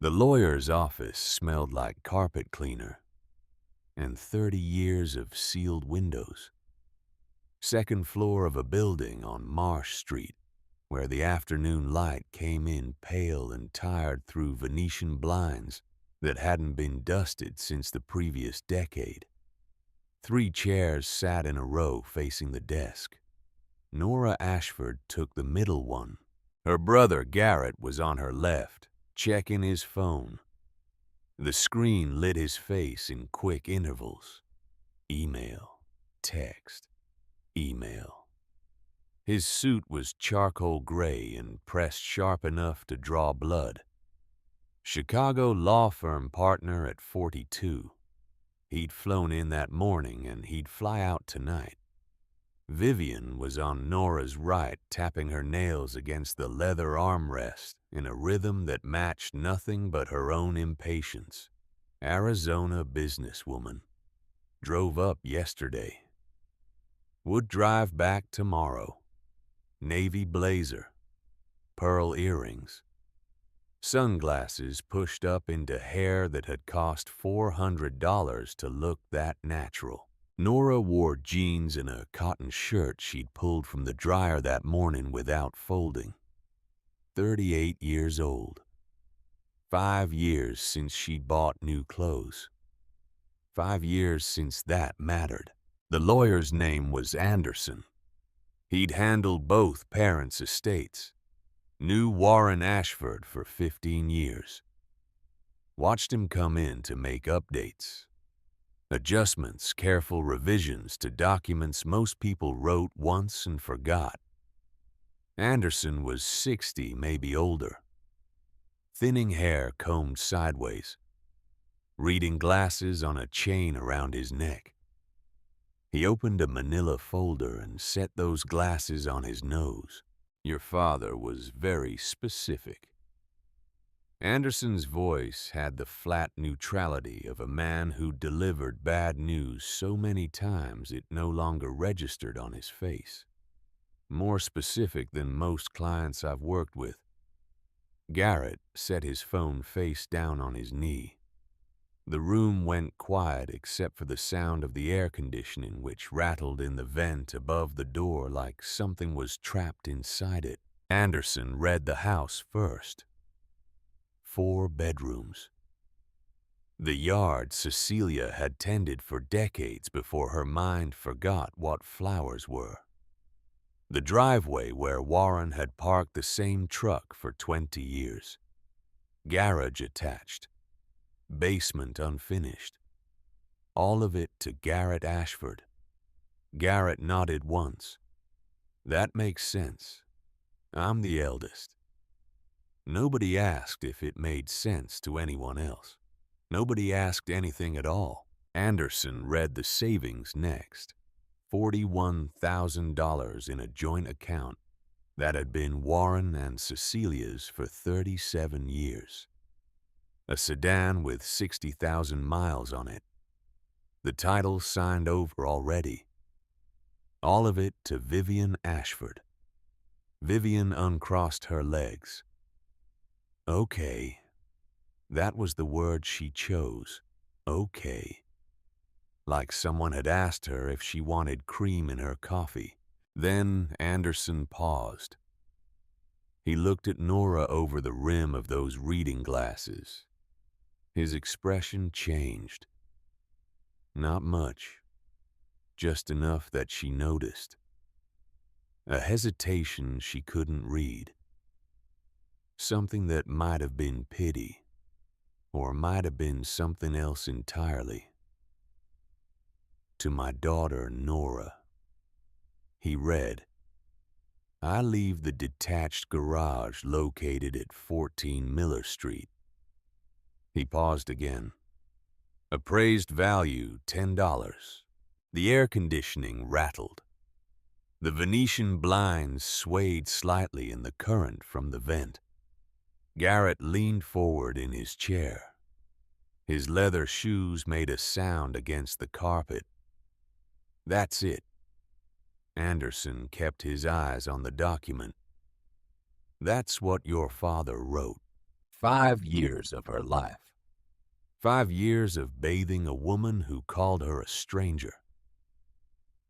The lawyer's office smelled like carpet cleaner and 30 years of sealed windows. Second floor of a building on Marsh Street, where the afternoon light came in pale and tired through Venetian blinds that hadn't been dusted since the previous decade. 3 chairs sat in a row facing the desk. Nora Ashford took the middle one. Her brother Garrett was on her left, checking his phone. The screen lit his face in quick intervals. Email, text, email. His suit was charcoal gray and pressed sharp enough to draw blood. Chicago law firm partner at 42. He'd flown in that morning and he'd fly out tonight. Vivian was on Nora's right, tapping her nails against the leather armrest in a rhythm that matched nothing but her own impatience. Arizona businesswoman. Drove up yesterday. Would drive back tomorrow. Navy blazer. Pearl earrings. Sunglasses pushed up into hair that had cost $400 to look that natural. Nora wore jeans and a cotton shirt she'd pulled from the dryer that morning without folding. 38 years old. 5 years since she'd bought new clothes. 5 years since that mattered. The lawyer's name was Anderson. He'd handled both parents' estates. Knew Warren Ashford for 15 years. Watched him come in to make updates. Adjustments, careful revisions to documents most people wrote once and forgot. Anderson was 60, maybe older. Thinning hair combed sideways. Reading glasses on a chain around his neck. He opened a manila folder and set those glasses on his nose. Your father was very specific. Anderson's voice had the flat neutrality of a man who delivered bad news so many times it no longer registered on his face. More specific than most clients I've worked with. Garrett set his phone face down on his knee. The room went quiet except for the sound of the air conditioning, which rattled in the vent above the door like something was trapped inside it. Anderson read the house first. 4 bedrooms. The yard Cecilia had tended for decades before her mind forgot what flowers were. The driveway where Warren had parked the same truck for 20 years. Garage attached. Basement unfinished. All of it to Garrett Ashford. Garrett nodded once. That makes sense. I'm the eldest. Nobody asked if it made sense to anyone else. Nobody asked anything at all. Anderson read the savings next. $41,000 in a joint account that had been Warren and Cecilia's for 37 years. A sedan with 60,000 miles on it. The title signed over already. All of it to Vivian Ashford. Vivian uncrossed her legs. Okay. That was the word she chose. Okay. Like someone had asked her if she wanted cream in her coffee. Then Anderson paused. He looked at Nora over the rim of those reading glasses. His expression changed. Not much. Just enough that she noticed. A hesitation she couldn't read. Something that might have been pity, or might have been something else entirely. To my daughter, Nora. He read, I leave the detached garage located at 14 Miller Street. He paused again. Appraised value, $10. The air conditioning rattled. The Venetian blinds swayed slightly in the current from the vent. Garrett leaned forward in his chair. His leather shoes made a sound against the carpet. That's it. Anderson kept his eyes on the document. That's what your father wrote. 5 years of her life. 5 years of bathing a woman who called her a stranger.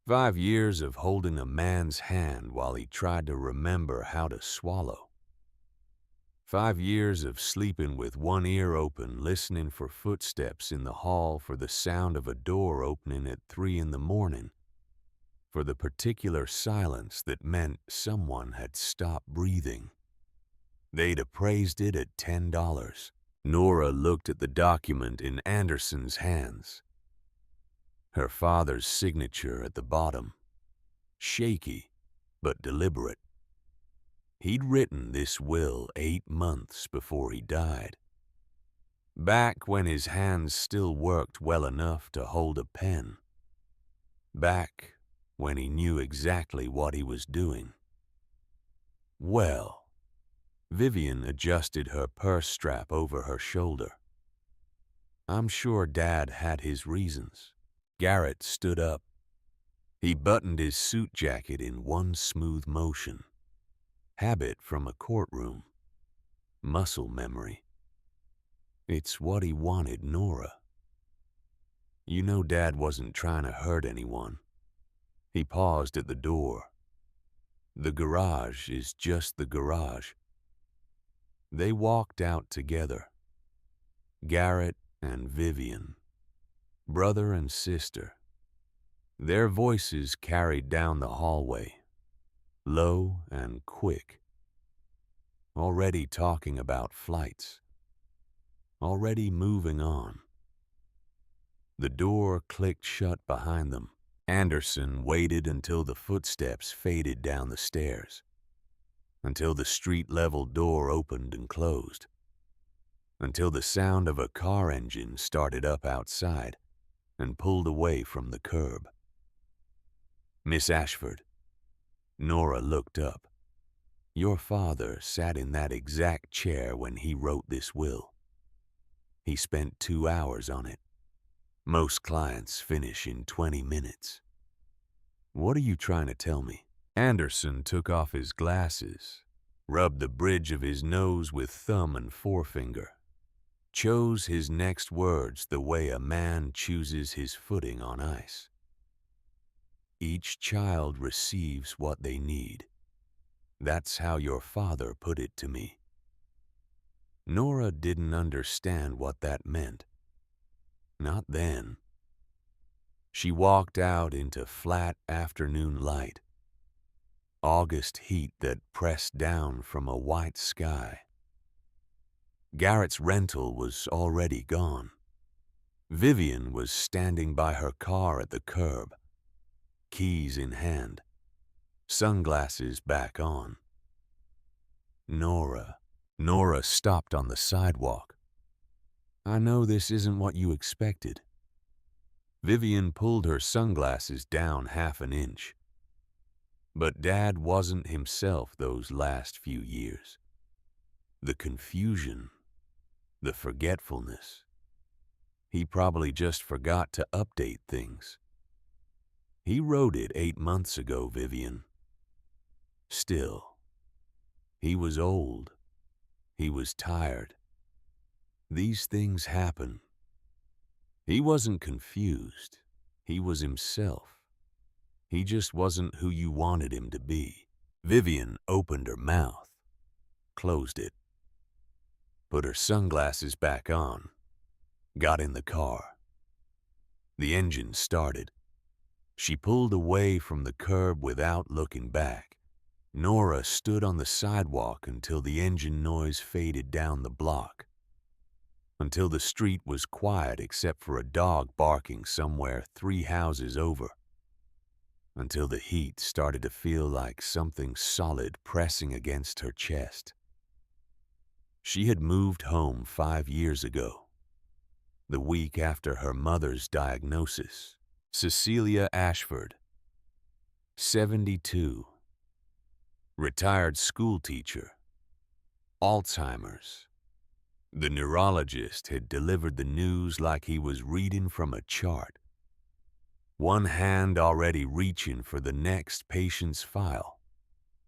5 years of holding a man's hand while he tried to remember how to swallow. 5 years of sleeping with one ear open, listening for footsteps in the hall, for the sound of a door opening at 3 in the morning, for the particular silence that meant someone had stopped breathing. They'd appraised it at $10. Nora looked at the document in Anderson's hands. Her father's signature at the bottom, shaky but deliberate. He'd written this will 8 months before he died, back when his hands still worked well enough to hold a pen, back when he knew exactly what he was doing. Well, Vivian adjusted her purse strap over her shoulder. I'm sure Dad had his reasons. Garrett stood up. He buttoned his suit jacket in one smooth motion. Habit from a courtroom. Muscle memory. It's what he wanted, Nora. You know Dad wasn't trying to hurt anyone. He paused at the door. The garage is just the garage. They walked out together. Garrett and Vivian, brother and sister. Their voices carried down the hallway, low and quick. Already talking about flights. Already moving on. The door clicked shut behind them. Anderson waited until the footsteps faded down the stairs, until the street-level door opened and closed, until the sound of a car engine started up outside and pulled away from the curb. Miss Ashford. Nora looked up. Your father sat in that exact chair when he wrote this will. He spent 2 hours on it. Most clients finish in 20 minutes. What are you trying to tell me? Anderson took off his glasses, rubbed the bridge of his nose with thumb and forefinger, chose his next words the way a man chooses his footing on ice. Each child receives what they need. That's how your father put it to me. Nora didn't understand what that meant. Not then. She walked out into flat afternoon light, August heat that pressed down from a white sky. Garrett's rental was already gone. Vivian was standing by her car at the curb, keys in hand, sunglasses back on. Nora stopped on the sidewalk. I know this isn't what you expected. Vivian pulled her sunglasses down half an inch. But Dad wasn't himself those last few years. The confusion, the forgetfulness. He probably just forgot to update things. He wrote it 8 months ago, Vivian. Still, he was old. He was tired. These things happen. He wasn't confused. He was himself. He just wasn't who you wanted him to be. Vivian opened her mouth, closed it, put her sunglasses back on, got in the car. The engine started. She pulled away from the curb without looking back. Nora stood on the sidewalk until the engine noise faded down the block, until the street was quiet except for a dog barking somewhere 3 houses over, until the heat started to feel like something solid pressing against her chest. She had moved home 5 years ago, the week after her mother's diagnosis. Cecilia Ashford, 72, retired school teacher, Alzheimer's. The neurologist had delivered the news like he was reading from a chart, one hand already reaching for the next patient's file.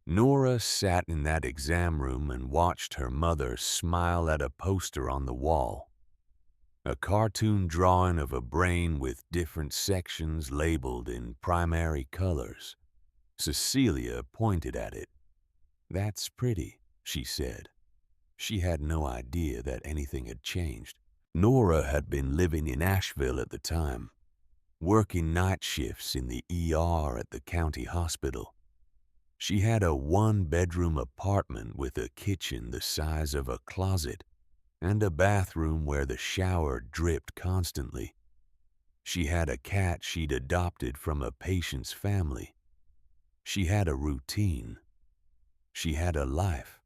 Nora sat in that exam room and watched her mother smile at a poster on the wall. A cartoon drawing of a brain with different sections labeled in primary colors. Cecilia pointed at it. "That's pretty," she said. She had no idea that anything had changed. Nora had been living in Asheville at the time, working night shifts in the ER at the county hospital. She had a one-bedroom apartment with a kitchen the size of a closet and a bathroom where the shower dripped constantly. She had a cat she'd adopted from a patient's family. She had a routine. She had a life.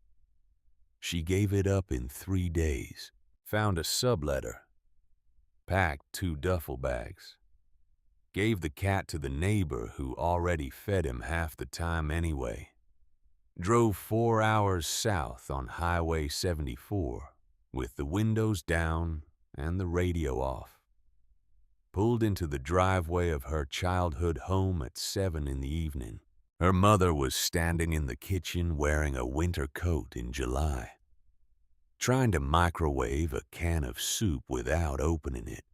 She gave it up in 3 days, found a subletter, packed 2 duffel bags, gave the cat to the neighbor who already fed him half the time anyway, drove 4 hours south on Highway 74 with the windows down and the radio off, pulled into the driveway of her childhood home at 7 in the evening. Her mother was standing in the kitchen wearing a winter coat in July, trying to microwave a can of soup without opening it.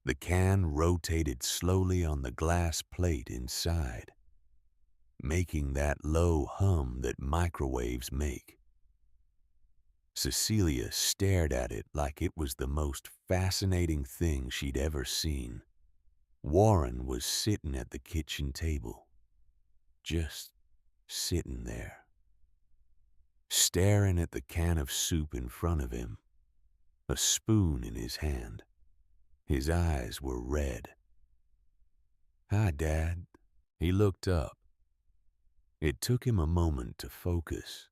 The can rotated slowly on the glass plate inside, making that low hum that microwaves make. Cecilia stared at it like it was the most fascinating thing she'd ever seen. Warren was sitting at the kitchen table, just sitting there, staring at the can of soup in front of him, a spoon in his hand. His eyes were red. "Hi, Dad." He looked up. It took him a moment to focus,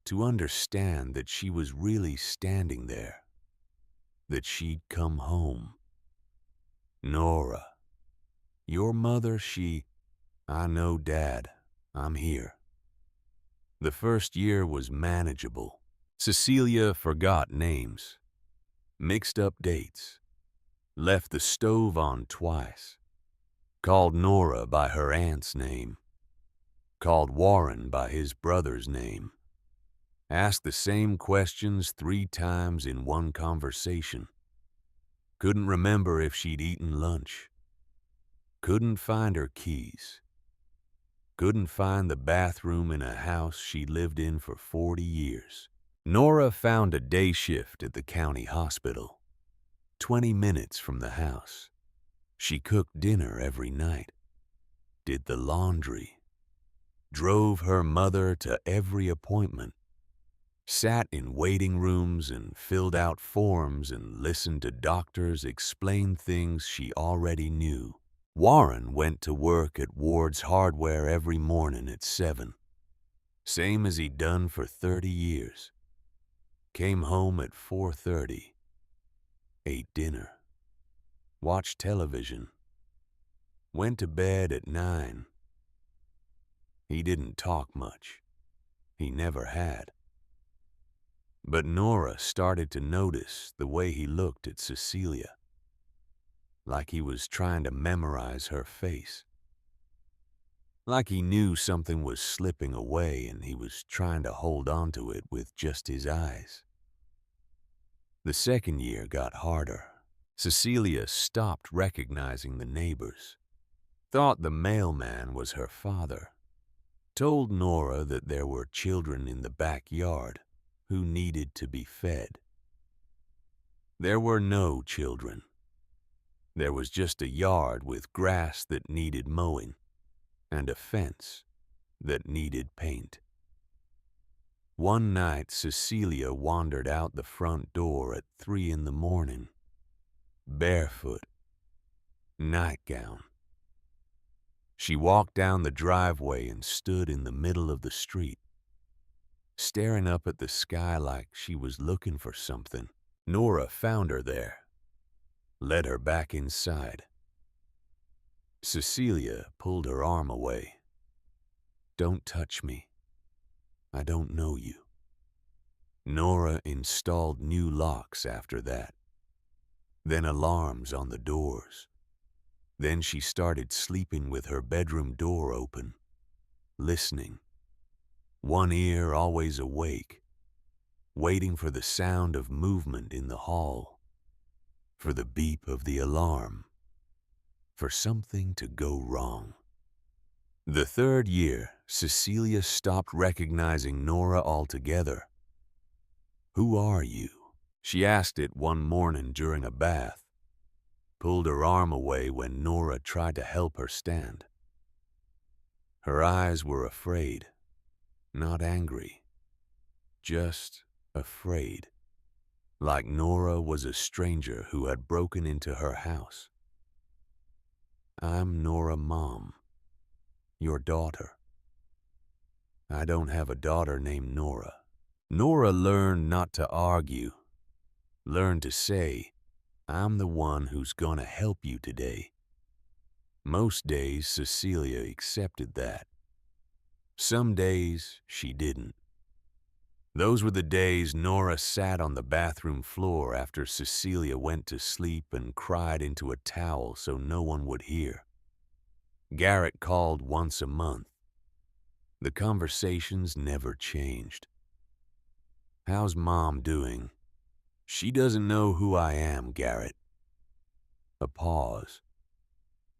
to understand that she was really standing there, that she'd come home. "Nora, your mother, I know, Dad. I'm here." The first year was manageable. Cecilia forgot names, mixed up dates, left the stove on twice, called Nora by her aunt's name, called Warren by his brother's name, asked the same questions 3 times in one conversation, couldn't remember if she'd eaten lunch, couldn't find her keys, couldn't find the bathroom in a house she lived in for 40 years. Nora found a day shift at the county hospital, 20 minutes from the house. She cooked dinner every night, did the laundry, drove her mother to every appointment, sat in waiting rooms and filled out forms and listened to doctors explain things she already knew. Warren went to work at Ward's Hardware every morning at 7, same as he'd done for 30 years. Came home at 4:30, ate dinner, watched television, went to bed at 9. He didn't talk much. He never had. But Nora started to notice the way he looked at Cecilia, like he was trying to memorize her face, like he knew something was slipping away and he was trying to hold on to it with just his eyes. The second year got harder. Cecilia stopped recognizing the neighbors, thought the mailman was her father, told Nora that there were children in the backyard who needed to be fed. There were no children. There was just a yard with grass that needed mowing and a fence that needed paint. One night, Cecilia wandered out the front door at 3 in the morning, barefoot, nightgown. She walked down the driveway and stood in the middle of the street, staring up at the sky like she was looking for something. Nora found her there, led her back inside. Cecilia pulled her arm away. "Don't touch me. I don't know you." Nora installed new locks after that, then alarms on the doors. Then she started sleeping with her bedroom door open, listening, one ear always awake, waiting for the sound of movement in the hall, for the beep of the alarm, for something to go wrong. The third year, Cecilia stopped recognizing Nora altogether. "Who are you?" She asked it one morning during a bath, pulled her arm away when Nora tried to help her stand. Her eyes were afraid, not angry, just afraid, like Nora was a stranger who had broken into her house. "I'm Nora, Mom, your daughter." "I don't have a daughter named Nora." Nora learned not to argue, learned to say, "I'm the one who's gonna help you today." Most days Cecilia accepted that. Some days she didn't. Those were the days Nora sat on the bathroom floor after Cecilia went to sleep and cried into a towel so no one would hear. Garrett called once a month. The conversations never changed. "How's Mom doing?" "She doesn't know who I am, Garrett." A pause.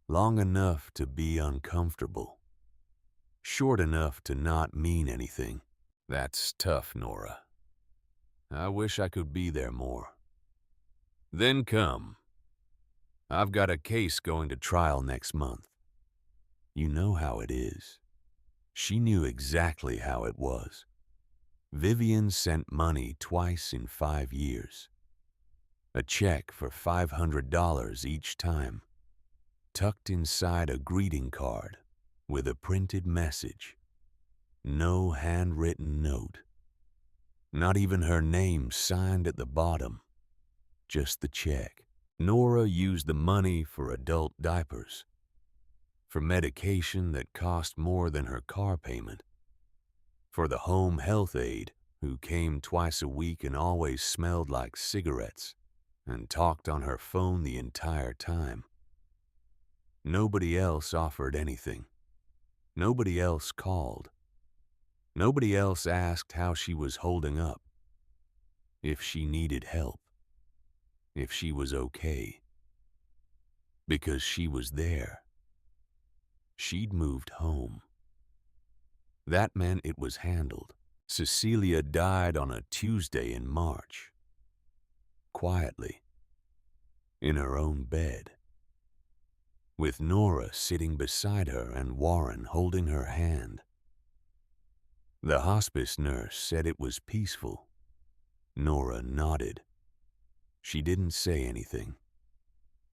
Long enough to be uncomfortable. Short enough to not mean anything. "That's tough, Nora. I wish I could be there more." "Then come. I've got a case going to trial next month." You know how it is. She knew exactly how it was. Vivian sent money twice in 5 years. A check for $500 each time, tucked inside a greeting card with a printed message. No handwritten note. Not even her name signed at the bottom. Just the check. Nora used the money for adult diapers, for medication that cost more than her car payment, for the home health aide who came twice a week and always smelled like cigarettes and talked on her phone the entire time. Nobody else offered anything. Nobody else called. Nobody else asked how she was holding up, if she needed help, if she was okay. Because she was there. She'd moved home. That meant it was handled. Cecilia died on a Tuesday in March. Quietly. In her own bed. With Nora sitting beside her and Warren holding her hand. The hospice nurse said it was peaceful. Nora nodded. She didn't say anything.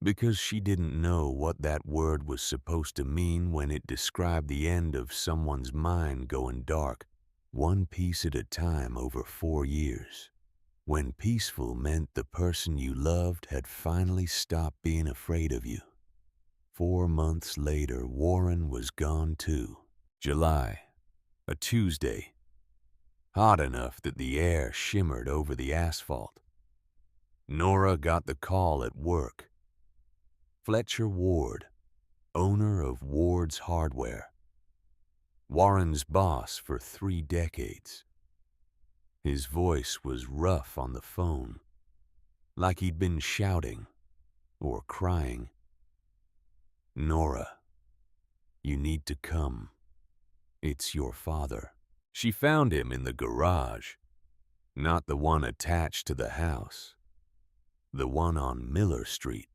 Because she didn't know what that word was supposed to mean when it described the end of someone's mind going dark, one piece at a time over 4 years. When peaceful meant the person you loved had finally stopped being afraid of you. 4 months later, Warren was gone too. July, a Tuesday. Hot enough that the air shimmered over the asphalt. Nora got the call at work. Fletcher Ward, owner of Ward's Hardware. Warren's boss for 3 decades. His voice was rough on the phone, like he'd been shouting or crying. "Nora, you need to come. It's your father." She found him in the garage, not the one attached to the house, the one on Miller Street.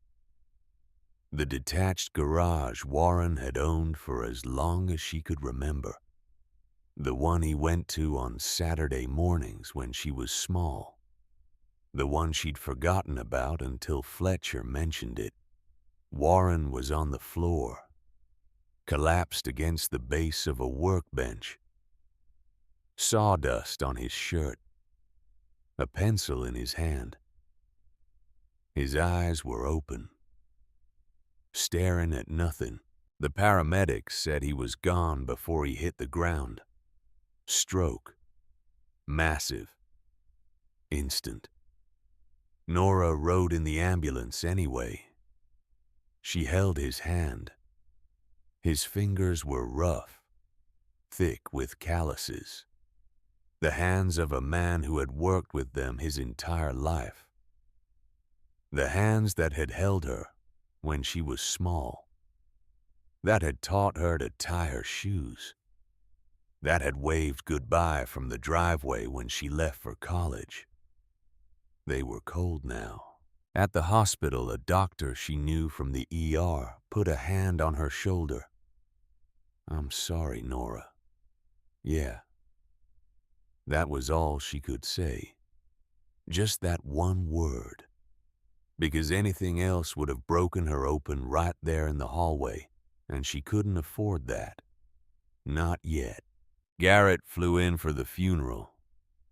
The detached garage Warren had owned for as long as she could remember. The one he went to on Saturday mornings when she was small. The one she'd forgotten about until Fletcher mentioned it. Warren was on the floor, collapsed against the base of a workbench. Sawdust on his shirt, a pencil in his hand. His eyes were open, staring at nothing. The paramedics said he was gone before he hit the ground. Stroke. Massive. Instant. Nora rode in the ambulance anyway. She held his hand. His fingers were rough, thick with calluses. the hands of a man who had worked with them his entire life, the hands that had held her when she was small, that had taught her to tie her shoes, that had waved goodbye from the driveway when she left for college. They were cold now. At the hospital, a doctor she knew from the ER put a hand on her shoulder. "I'm sorry, Nora." Yeah. That was all she could say. Just that one word. Because anything else would have broken her open right there in the hallway, and she couldn't afford that. Not yet. Garrett flew in for the funeral.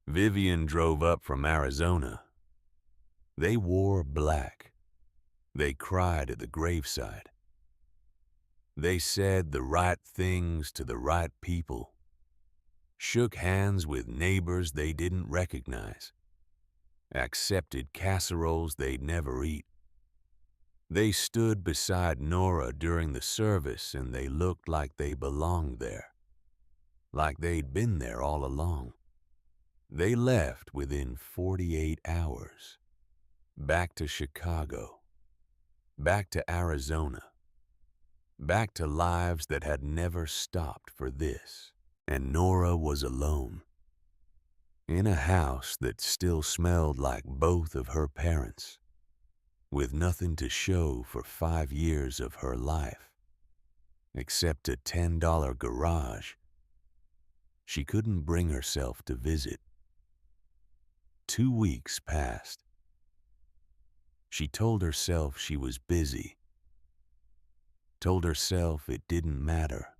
Vivian drove up from Arizona. They wore black. They cried at the graveside. They said the right things to the right people. Shook hands with neighbors they didn't recognize. Accepted casseroles they'd never eat. They stood beside Nora during the service and they looked like they belonged there. Like they'd been there all along. They left within 48 hours. Back to Chicago. Back to Arizona. Back to lives that had never stopped for this. And Nora was alone. In a house that still smelled like both of her parents. With nothing to show for 5 years of her life. Except a $10 garage. She couldn't bring herself to visit. 2 weeks passed. She told herself she was busy. Told herself it didn't matter.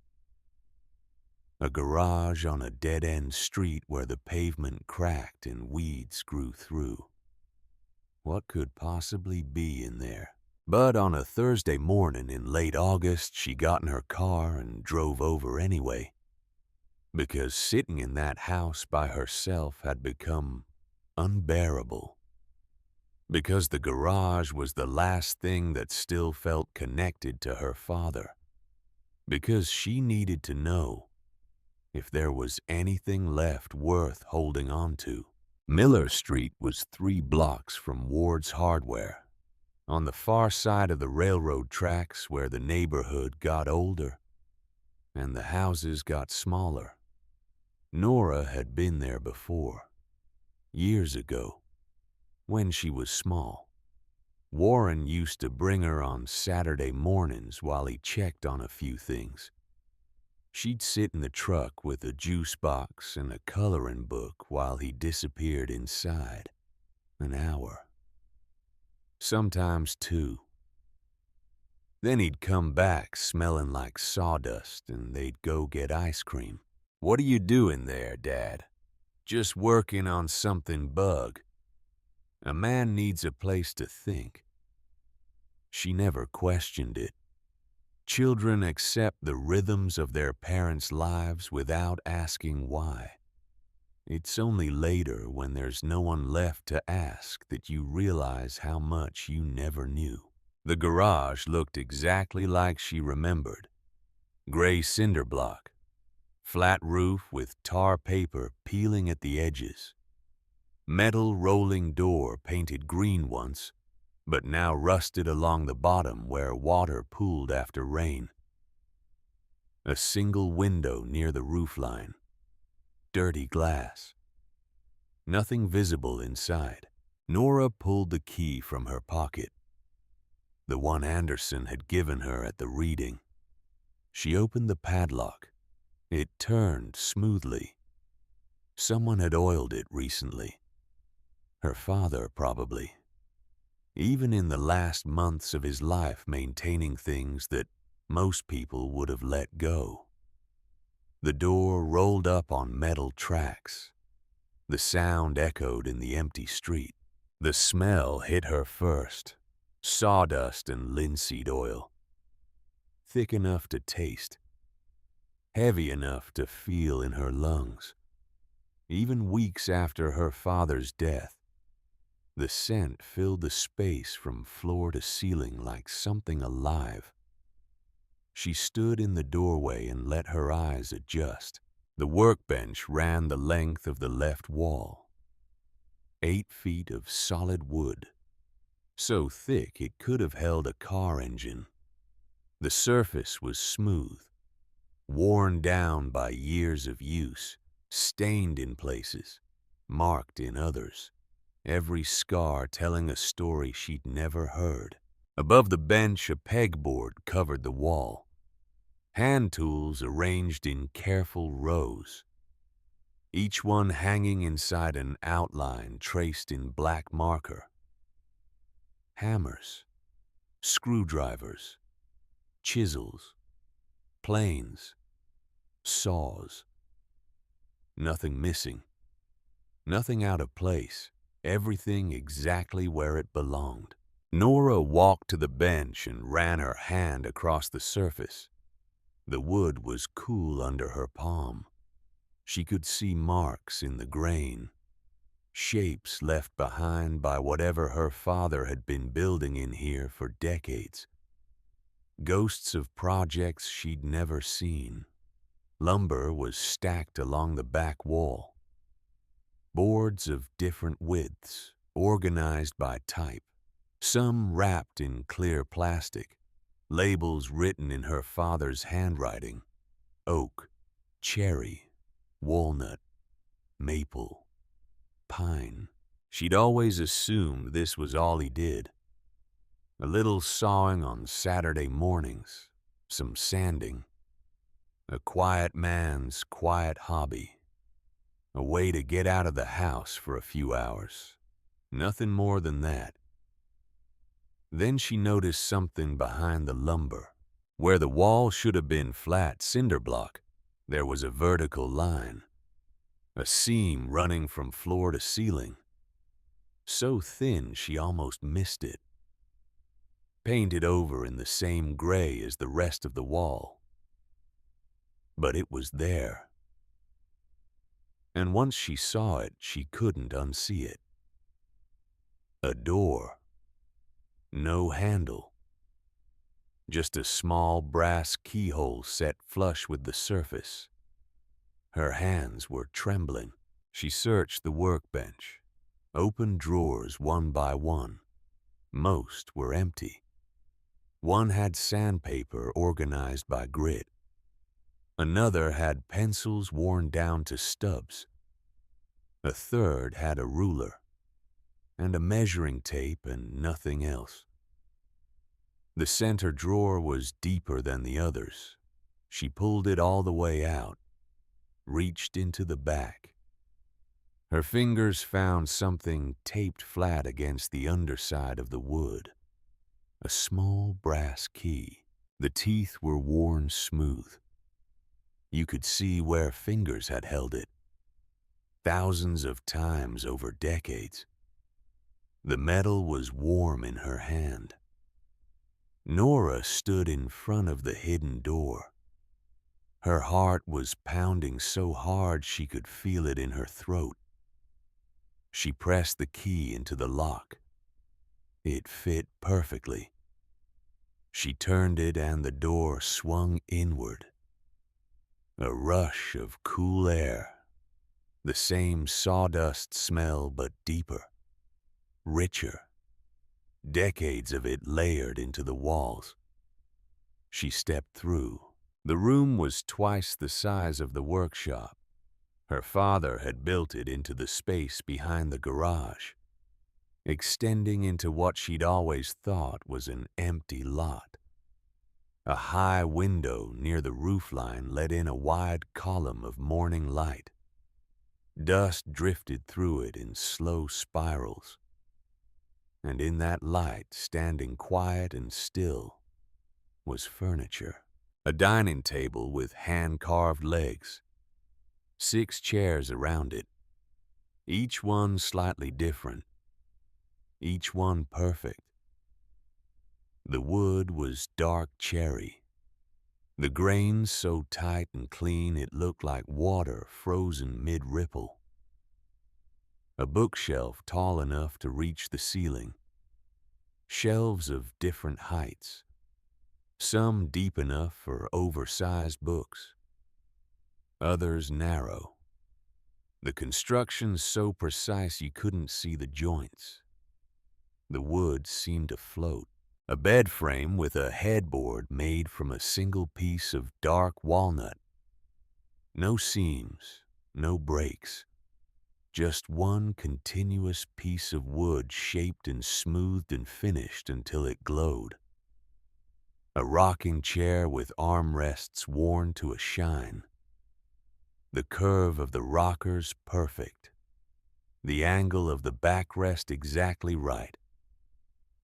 A garage on a dead-end street where the pavement cracked and weeds grew through. What could possibly be in there? But on a Thursday morning in late August, she got in her car and drove over anyway. Because sitting in that house by herself had become unbearable. Because the garage was the last thing that still felt connected to her father. Because she needed to know if there was anything left worth holding on to. Miller Street was 3 blocks from Ward's Hardware, on the far side of the railroad tracks where the neighborhood got older and the houses got smaller. Nora had been there before, years ago, when she was small. Warren used to bring her on Saturday mornings while he checked on a few things. She'd sit in the truck with a juice box and a coloring book while he disappeared inside. An hour. Sometimes 2. Then he'd come back smelling like sawdust and they'd go get ice cream. "What are you doing there, Dad?" "Just working on something bug. A man needs a place to think." She never questioned it. Children accept the rhythms of their parents' lives without asking why. It's only later, when there's no one left to ask, that you realize how much you never knew. The garage looked exactly like she remembered. Gray cinder block. Flat roof with tar paper peeling at the edges. Metal rolling door painted green once, but now rusted along the bottom where water pooled after rain. A single window near the roofline. Dirty glass. Nothing visible inside. Nora pulled the key from her pocket. The one Anderson had given her at the reading. She opened the padlock. It turned smoothly. Someone had oiled it recently. Her father, probably. Even in the last months of his life maintaining things that most people would have let go. The door rolled up on metal tracks. The sound echoed in the empty street. The smell hit her first. Sawdust and linseed oil. Thick enough to taste. Heavy enough to feel in her lungs. Even weeks after her father's death, the scent filled the space from floor to ceiling like something alive. She stood in the doorway and let her eyes adjust. The workbench ran the length of the left wall, 8 feet of solid wood, so thick it could have held a car engine. The surface was smooth, worn down by years of use, stained in places, marked in others, every scar telling a story she'd never heard. Above the bench, a pegboard covered the wall, hand tools arranged in careful rows, each one hanging inside an outline traced in black marker. Hammers, screwdrivers, chisels, planes, saws. Nothing missing, nothing out of place, everything exactly where it belonged. Nora walked to the bench and ran her hand across the surface. The wood was cool under her palm. She could see marks in the grain, shapes left behind by whatever her father had been building in here for decades. Ghosts of projects she'd never seen. Lumber was stacked along the back wall. Boards of different widths, organized by type, some wrapped in clear plastic, labels written in her father's handwriting: oak, cherry, walnut, maple, pine. She'd always assumed this was all he did. A little sawing on Saturday mornings, some sanding. A quiet man's quiet hobby. A way to get out of the house for a few hours. Nothing more than that. Then she noticed something behind the lumber. Where the wall should have been flat cinder block, there was a vertical line. A seam running from floor to ceiling. So thin she almost missed it. Painted over in the same gray as the rest of the wall. But it was there. And once she saw it, she couldn't unsee it. A door. No handle. Just a small brass keyhole set flush with the surface. Her hands were trembling. She searched the workbench, opened drawers one by one. Most were empty. One had sandpaper organized by grit. Another had pencils worn down to stubs. A third had a ruler and a measuring tape and nothing else. The center drawer was deeper than the others. She pulled it all the way out, reached into the back. Her fingers found something taped flat against the underside of the wood. A small brass key. The teeth were worn smooth. You could see where fingers had held it. Thousands of times over decades. The metal was warm in her hand. Nora stood in front of the hidden door. Her heart was pounding so hard she could feel it in her throat. She pressed the key into the lock. It fit perfectly. She turned it and the door swung inward. A rush of cool air. The same sawdust smell but deeper, richer. Decades of it layered into the walls. She stepped through. The room was twice the size of the workshop. Her father had built it into the space behind the garage, extending into what she'd always thought was an empty lot. A high window near the roofline let in a wide column of morning light. Dust drifted through it in slow spirals. And in that light, standing quiet and still, was furniture. A dining table with hand-carved legs. 6 chairs around it, each one slightly different, each one perfect. The wood was dark cherry, the grains so tight and clean it looked like water frozen mid-ripple. A bookshelf tall enough to reach the ceiling. Shelves of different heights, some deep enough for oversized books. others narrow. The construction so precise you couldn't see the joints. The wood seemed to float. A bed frame with a headboard made from a single piece of dark walnut. No seams, no breaks. Just one continuous piece of wood shaped and smoothed and finished until it glowed. A rocking chair with armrests worn to a shine. The curve of the rockers perfect. The angle of the backrest exactly right.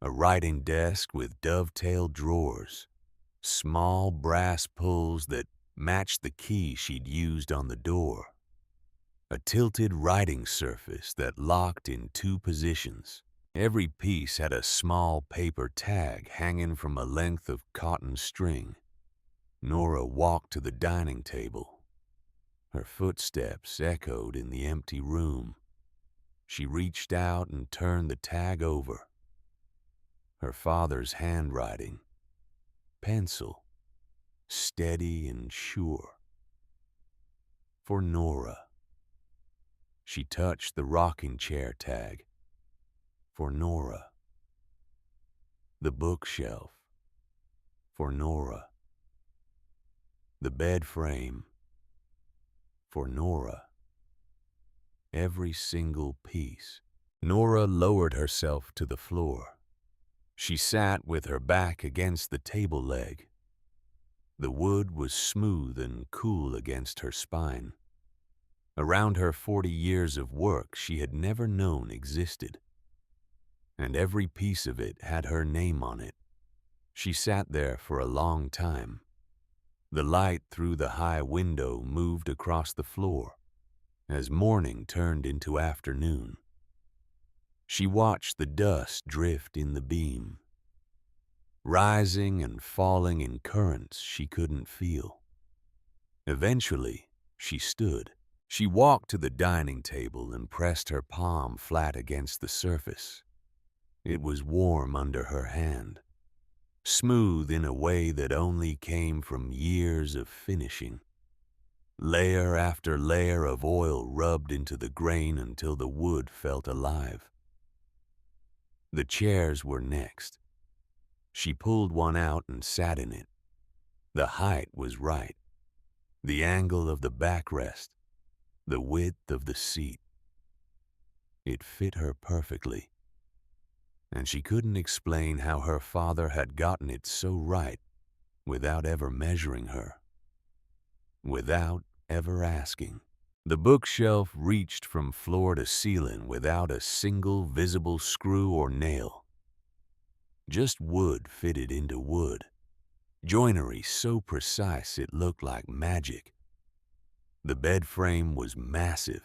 A writing desk with dovetailed drawers. Small brass pulls that matched the key she'd used on the door. A tilted writing surface that locked in 2 positions. Every piece had a small paper tag hanging from a length of cotton string. Nora walked to the dining table. Her footsteps echoed in the empty room. She reached out and turned the tag over. Her father's handwriting. Pencil. Steady and sure. For Nora. She touched the rocking chair tag. For Nora. The bookshelf. For Nora. The bed frame. For Nora. Every single piece. Nora lowered herself to the floor. She sat with her back against the table leg. The wood was smooth and cool against her spine. Around her 40 years of work she had never known existed. And every piece of it had her name on it. She sat there for a long time. The light through the high window moved across the floor as morning turned into afternoon. She watched the dust drift in the beam, rising and falling in currents she couldn't feel. Eventually, she stood. She walked to the dining table and pressed her palm flat against the surface. It was warm under her hand, smooth in a way that only came from years of finishing. Layer after layer of oil rubbed into the grain until the wood felt alive. The chairs were next. She pulled one out and sat in it. The height was right. The angle of the backrest. The width of the seat. It fit her perfectly. And she couldn't explain how her father had gotten it so right without ever measuring her. Without ever asking. The bookshelf reached from floor to ceiling without a single visible screw or nail. Just wood fitted into wood. Joinery so precise it looked like magic. The bed frame was massive.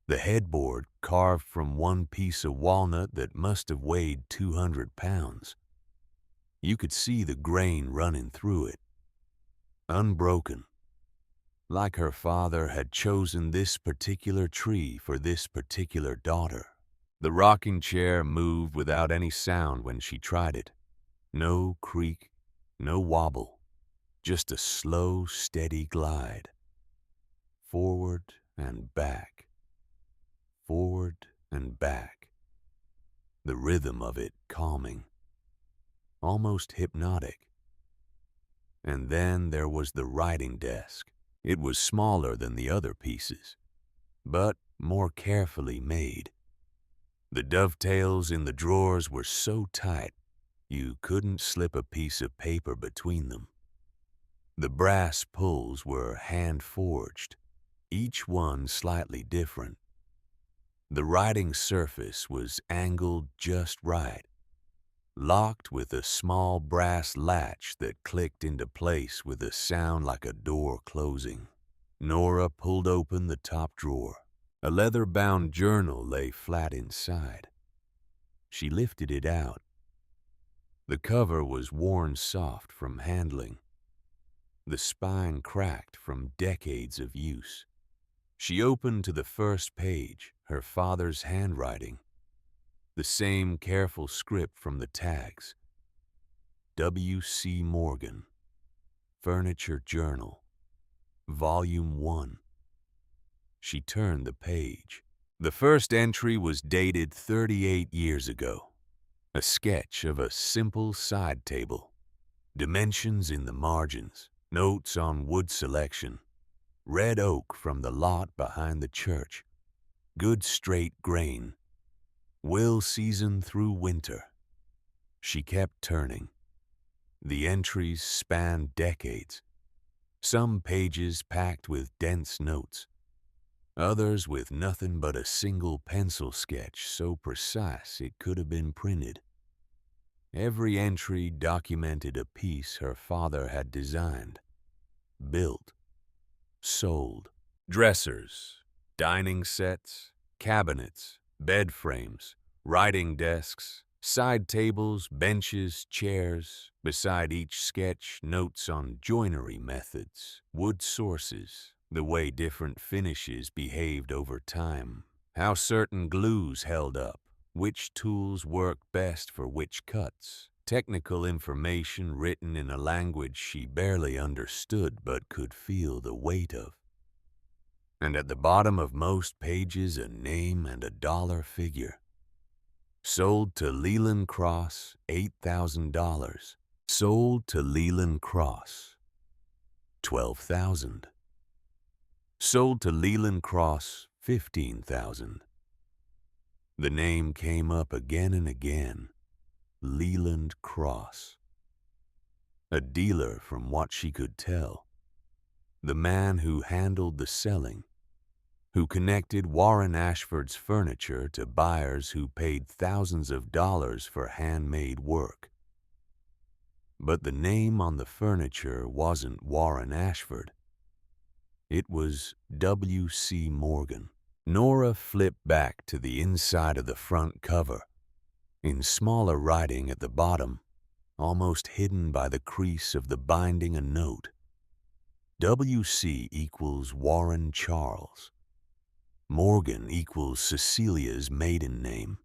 The headboard carved from one piece of walnut that must have weighed 200 pounds. You could see the grain running through it. Unbroken. Like her father had chosen this particular tree for this particular daughter. The rocking chair moved without any sound when she tried it. No creak, no wobble. Just a slow, steady glide. Forward and back. Forward and back. The rhythm of it calming. Almost hypnotic. And then there was the writing desk. It was smaller than the other pieces, but more carefully made. The dovetails in the drawers were so tight, you couldn't slip a piece of paper between them. The brass pulls were hand-forged, each one slightly different. The writing surface was angled just right, locked with a small brass latch that clicked into place with a sound like a door closing. Nora pulled open the top drawer. A leather-bound journal lay flat inside. She lifted it out. The cover was worn soft from handling. The spine cracked from decades of use. She opened to the first page, her father's handwriting. The same careful script from the tags. W.C. Morgan, Furniture Journal. Volume 1. She turned the page. The first entry was dated 38 years ago. A sketch of a simple side table. Dimensions in the margins. Notes on wood selection. Red oak from the lot behind the church. Good straight grain. Will season through winter. She kept turning. The entries spanned decades. Some pages packed with dense notes. Others with nothing but a single pencil sketch so precise it could have been printed. Every entry documented a piece her father had designed, built, sold. Dressers, dining sets, cabinets, bed frames, writing desks, side tables, benches, chairs. Beside each sketch, notes on joinery methods, wood sources, the way different finishes behaved over time, how certain glues held up, which tools worked best for which cuts, technical information written in a language she barely understood but could feel the weight of. And at the bottom of most pages, a name and a dollar figure. Sold to Leland Cross, $8,000. Sold to Leland Cross, $12,000. Sold to Leland Cross, $15,000. The name came up again and again. Leland Cross. A dealer, from what she could tell. The man who handled the selling, who connected Warren Ashford's furniture to buyers who paid thousands of dollars for handmade work. But the name on the furniture wasn't Warren Ashford. It was W.C. Morgan. Nora flipped back to the inside of the front cover. In smaller writing at the bottom, almost hidden by the crease of the binding, a note. W.C. equals Warren Charles. Morgan equals Cecilia's maiden name.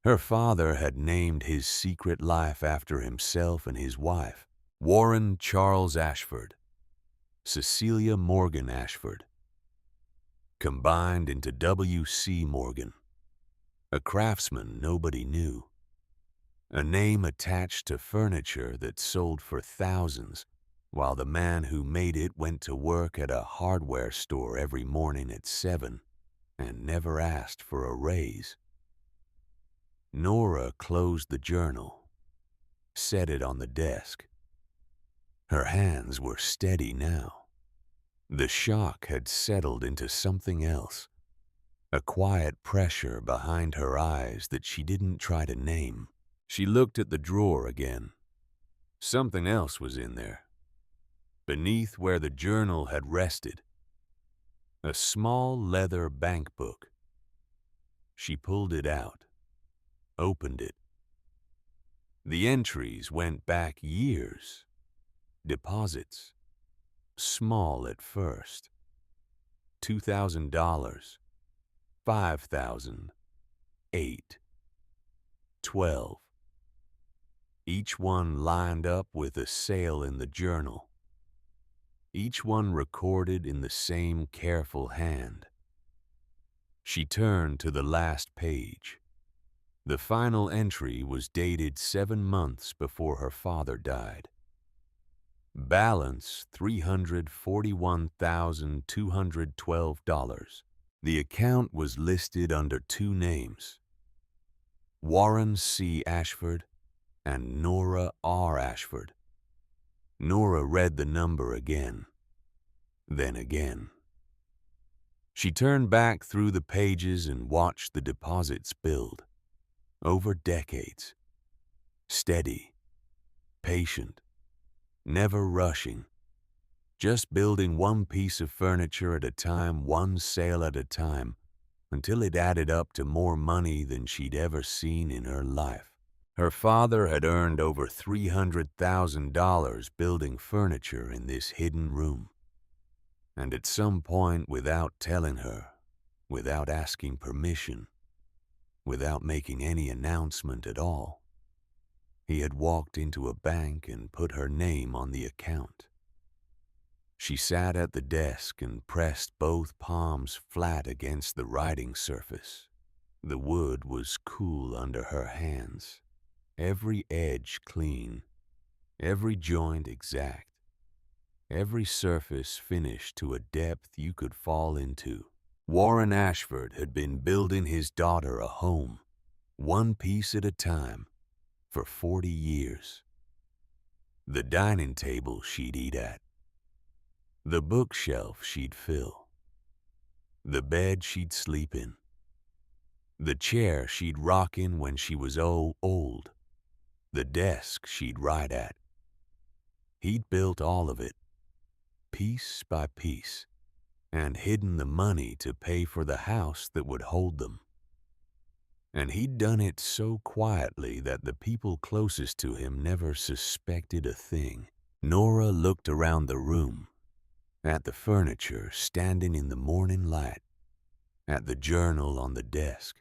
Her father had named his secret life after himself and his wife, Warren Charles Ashford, Cecilia Morgan Ashford, combined into W.C. Morgan, a craftsman nobody knew, a name attached to furniture that sold for thousands, while the man who made it went to work at a hardware store every morning at 7 and never asked for a raise. Nora closed the journal, set it on the desk. Her hands were steady now. The shock had settled into something else, a quiet pressure behind her eyes that she didn't try to name. She looked at the drawer again. Something else was in there. Beneath where the journal had rested, a small leather bank book. She pulled it out, opened it. The entries went back years. Deposits, small at first. $2,000, $5,000, $8,000, $12,000. Each one lined up with a sale in the journal. Each one recorded in the same careful hand. She turned to the last page. The final entry was dated 7 months before her father died. Balance $341,212. The account was listed under 2 names, Warren C. Ashford and Nora R. Ashford. Nora read the number again, then again. She turned back through the pages and watched the deposits build. Over decades. Steady, patient, never rushing. Just building one piece of furniture at a time, one sale at a time, until it added up to more money than she'd ever seen in her life. Her father had earned over $300,000 building furniture in this hidden room. And at some point, without telling her, without asking permission, without making any announcement at all, he had walked into a bank and put her name on the account. She sat at the desk and pressed both palms flat against the writing surface. The wood was cool under her hands, every edge clean, every joint exact, every surface finished to a depth you could fall into. Warren Ashford had been building his daughter a home, one piece at a time, for 40 years. The dining table she'd eat at, the bookshelf she'd fill, the bed she'd sleep in, the chair she'd rock in when she was old, the desk she'd write at. He'd built all of it, piece by piece, and hidden the money to pay for the house that would hold them. And he'd done it so quietly that the people closest to him never suspected a thing. Nora looked around the room, at the furniture standing in the morning light, at the journal on the desk,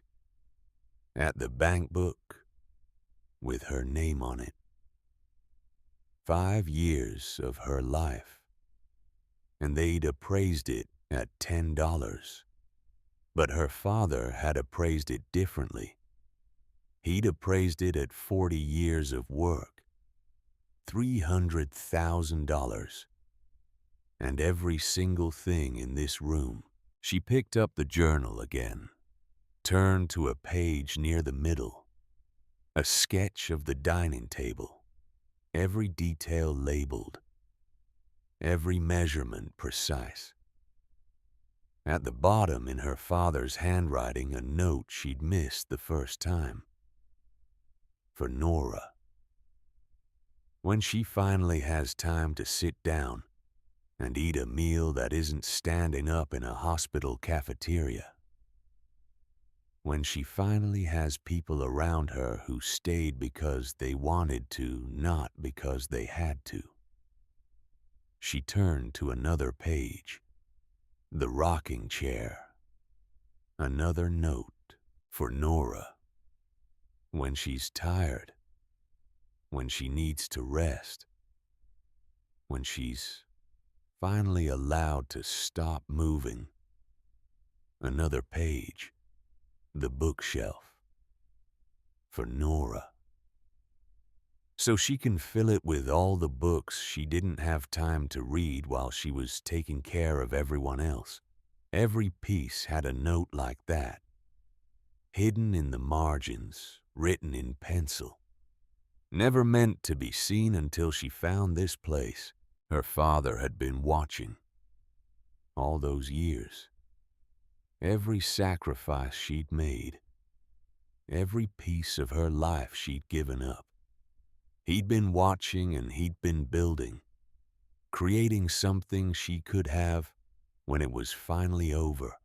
at the bank book with her name on it. 5 years of her life, and they'd appraised it at $10. But her father had appraised it differently. He'd appraised it at 40 years of work, $300,000, and every single thing in this room. She picked up the journal again, turned to a page near the middle, a sketch of the dining table, every detail labeled, every measurement precise. At the bottom in her father's handwriting, a note she'd missed the first time. For Nora. When she finally has time to sit down and eat a meal that isn't standing up in a hospital cafeteria. When she finally has people around her who stayed because they wanted to, not because they had to. She turned to another page. The rocking chair. Another note for Nora. When she's tired. When she needs to rest. When she's finally allowed to stop moving. Another page. The bookshelf. For Nora. So she can fill it with all the books she didn't have time to read while she was taking care of everyone else. Every piece had a note like that, hidden in the margins, written in pencil. Never meant to be seen until she found this place. Her father had been watching. All those years. Every sacrifice she'd made. Every piece of her life she'd given up. He'd been watching and he'd been building, creating something she could have when it was finally over.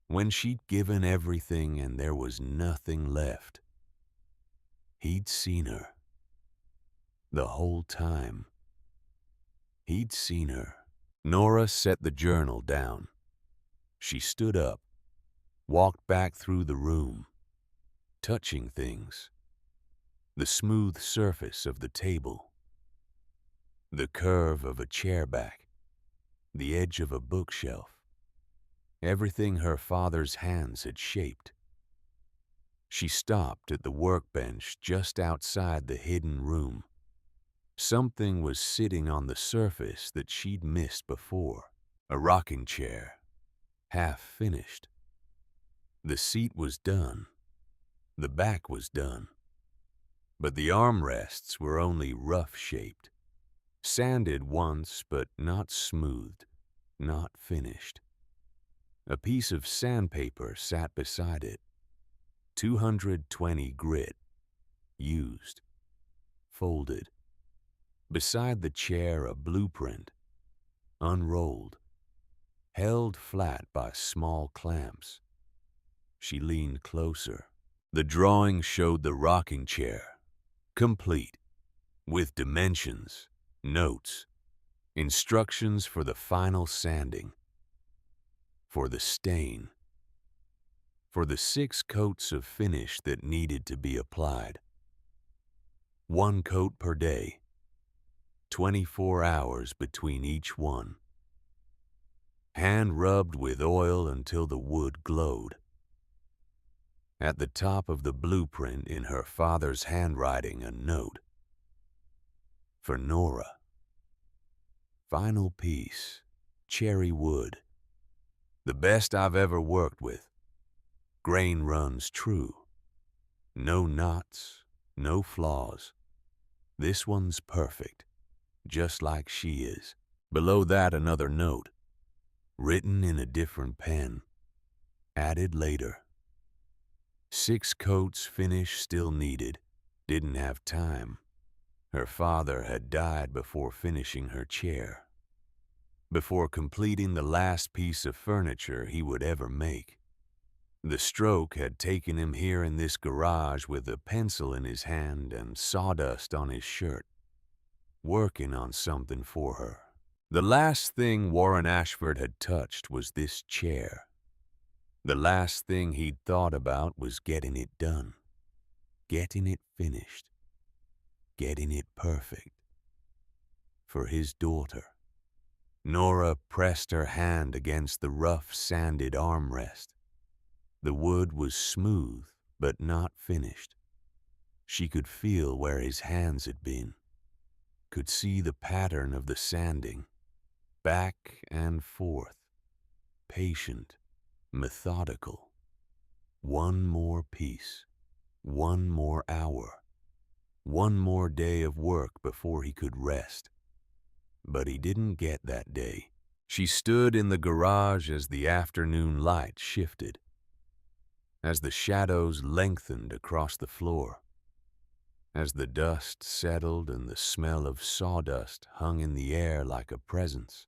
When she'd given everything and there was nothing left. He'd seen her. The whole time. He'd seen her. Nora set the journal down. She stood up, walked back through the room, touching things. The smooth surface of the table, the curve of a chair back, the edge of a bookshelf, everything her father's hands had shaped. She stopped at the workbench just outside the hidden room. Something was sitting on the surface that she'd missed before. A rocking chair, half finished. The seat was done. The back was done. But the armrests were only rough-shaped. Sanded once, but not smoothed, not finished. A piece of sandpaper sat beside it. 220 grit, used, folded. Beside the chair, a blueprint, unrolled, held flat by small clamps. She leaned closer. The drawing showed the rocking chair, complete, with dimensions, notes, instructions for the final sanding, for the stain, for the 6 coats of finish that needed to be applied. 1 coat per day, 24 hours between each one. Hand rubbed with oil until the wood glowed. At the top of the blueprint, in her father's handwriting, a note. For Nora. Final piece, cherry wood. The best I've ever worked with. Grain runs true. No knots, no flaws. This one's perfect, just like she is. Below that, another note, written in a different pen, added later. 6 coats finish still needed. Didn't have time. Her father had died before finishing her chair, before completing the last piece of furniture he would ever make. The stroke had taken him here in this garage with a pencil in his hand and sawdust on his shirt, working on something for her. The last thing Warren Ashford had touched was this chair. The last thing he'd thought about was getting it done, getting it finished, getting it perfect. For his daughter. Nora pressed her hand against the rough, sanded armrest. The wood was smooth, but not finished. She could feel where his hands had been, could see the pattern of the sanding, back and forth, patient, methodical. One more piece, one more hour, one more day of work before he could rest. But he didn't get that day. She stood in the garage as the afternoon light shifted, as the shadows lengthened across the floor, as the dust settled and the smell of sawdust hung in the air like a presence.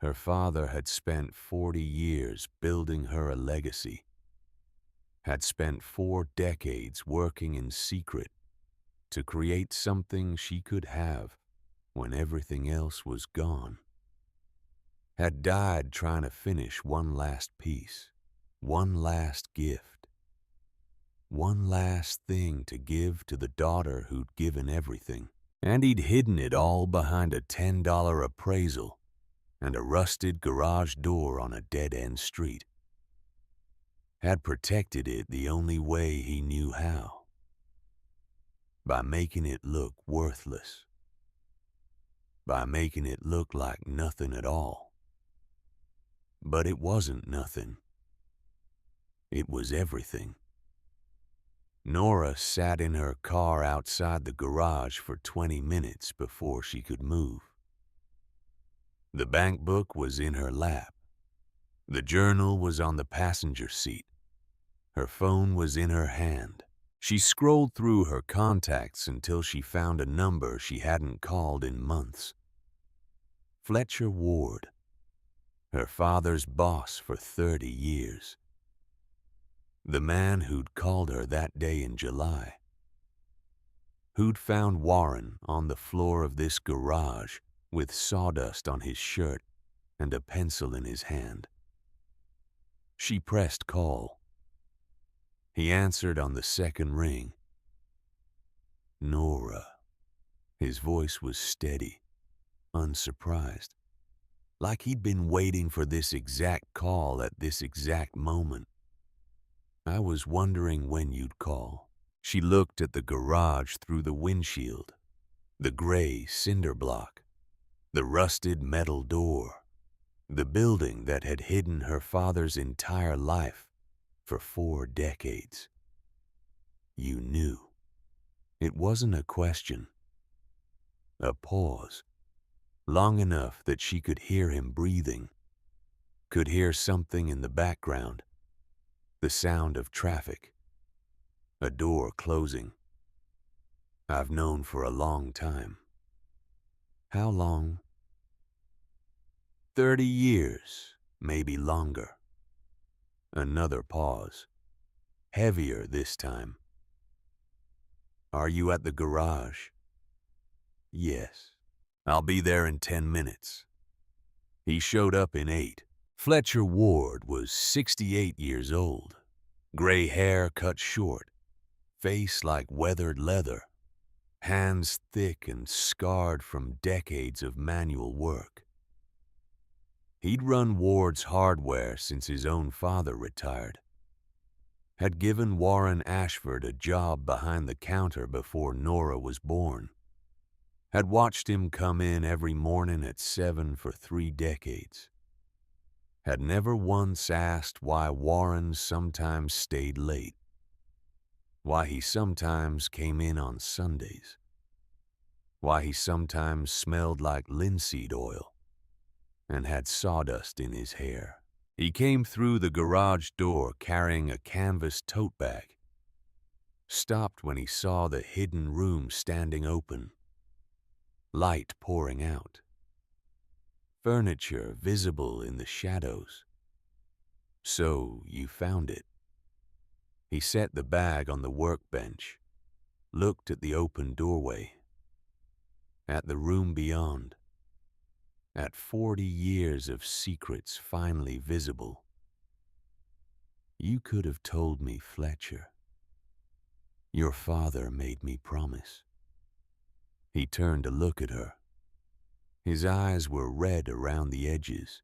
Her father had spent 40 years building her a legacy, had spent 4 decades working in secret to create something she could have when everything else was gone, had died trying to finish one last piece, one last gift, one last thing to give to the daughter who'd given everything. And he'd hidden it all behind a $10 appraisal and a rusted garage door on a dead-end street. Had protected it the only way he knew how, by making it look worthless, by making it look like nothing at all. But it wasn't nothing. It was everything. Nora sat in her car outside the garage for 20 minutes before she could move. The bank book was in her lap. The journal was on the passenger seat. Her phone was in her hand. She scrolled through her contacts until she found a number she hadn't called in months. Fletcher Ward, her father's boss for 30 years. The man who'd called her that day in July. Who'd found Warren on the floor of this garage with sawdust on his shirt and a pencil in his hand. She pressed call. He answered on the second ring. Nora. His voice was steady, unsurprised, like he'd been waiting for this exact call at this exact moment. I was wondering when you'd call. She looked at the garage through the windshield, the gray cinder block, the rusted metal door, the building that had hidden her father's entire life for 4 decades. You knew. It wasn't a question. A pause, long enough that she could hear him breathing, could hear something in the background, the sound of traffic, a door closing. I've known for a long time. How long? 30 years, maybe longer. Another pause, heavier this time. Are you at the garage? Yes. I'll be there in 10 minutes. He showed up in 8. Fletcher Ward was 68 years old. Gray hair cut short, face like weathered leather, hands thick and scarred from decades of manual work. He'd run Ward's Hardware since his own father retired, had given Warren Ashford a job behind the counter before Nora was born, had watched him come in every morning at 7 for 3 decades, had never once asked why Warren sometimes stayed late, why he sometimes came in on Sundays, why he sometimes smelled like linseed oil and had sawdust in his hair. He came through the garage door carrying a canvas tote bag, stopped when he saw the hidden room standing open, light pouring out, furniture visible in the shadows. So you found it. He set the bag on the workbench, looked at the open doorway, at the room beyond, at 40 years of secrets finally visible. You could have told me, Fletcher. Your father made me promise. He turned to look at her. His eyes were red around the edges,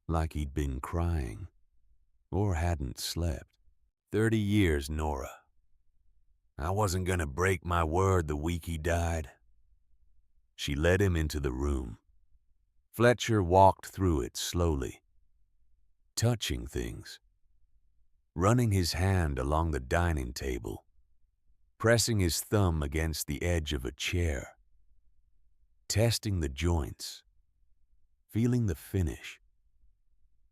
like he'd been crying or hadn't slept. 30 years, Nora. I wasn't gonna break my word the week he died. She led him into the room. Fletcher walked through it slowly, touching things, running his hand along the dining table, pressing his thumb against the edge of a chair, testing the joints, feeling the finish.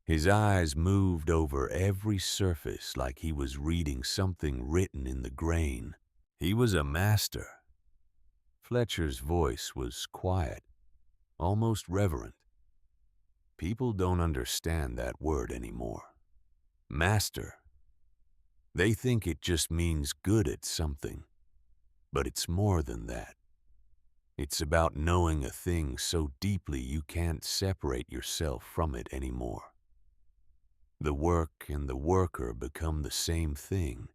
His eyes moved over every surface like he was reading something written in the grain. He was a master. Fletcher's voice was quiet, almost reverent. People don't understand that word anymore. Master. They think it just means good at something. But it's more than that. It's about knowing a thing so deeply you can't separate yourself from it anymore. The work and the worker become the same thing.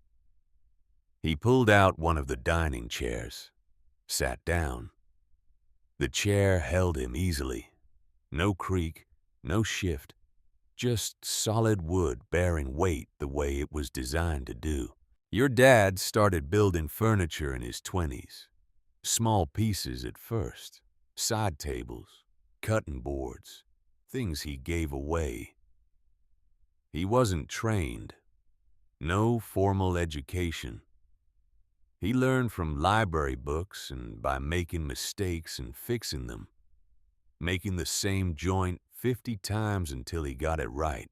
He pulled out one of the dining chairs, sat down. The chair held him easily. No creak, no shift, just solid wood bearing weight the way it was designed to do. Your dad started building furniture in his 20s. Small pieces at first, side tables, cutting boards, things he gave away. He wasn't trained, no formal education. He learned from library books and by making mistakes and fixing them, making the same joint 50 times until he got it right,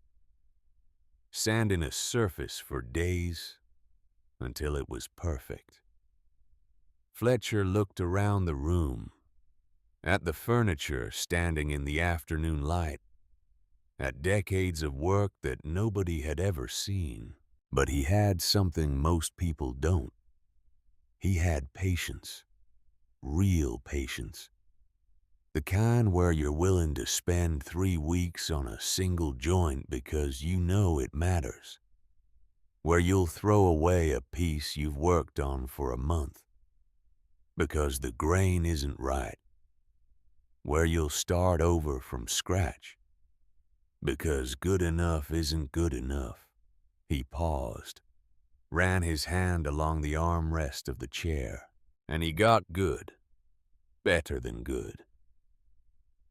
sanding a surface for days until it was perfect. Fletcher looked around the room, at the furniture standing in the afternoon light, at decades of work that nobody had ever seen. But he had something most people don't. He had patience, real patience. The kind where you're willing to spend 3 weeks on a single joint because you know it matters. Where you'll throw away a piece you've worked on for a month because the grain isn't right. Where you'll start over from scratch because good enough isn't good enough. He paused, ran his hand along the armrest of the chair, and he got good, better than good.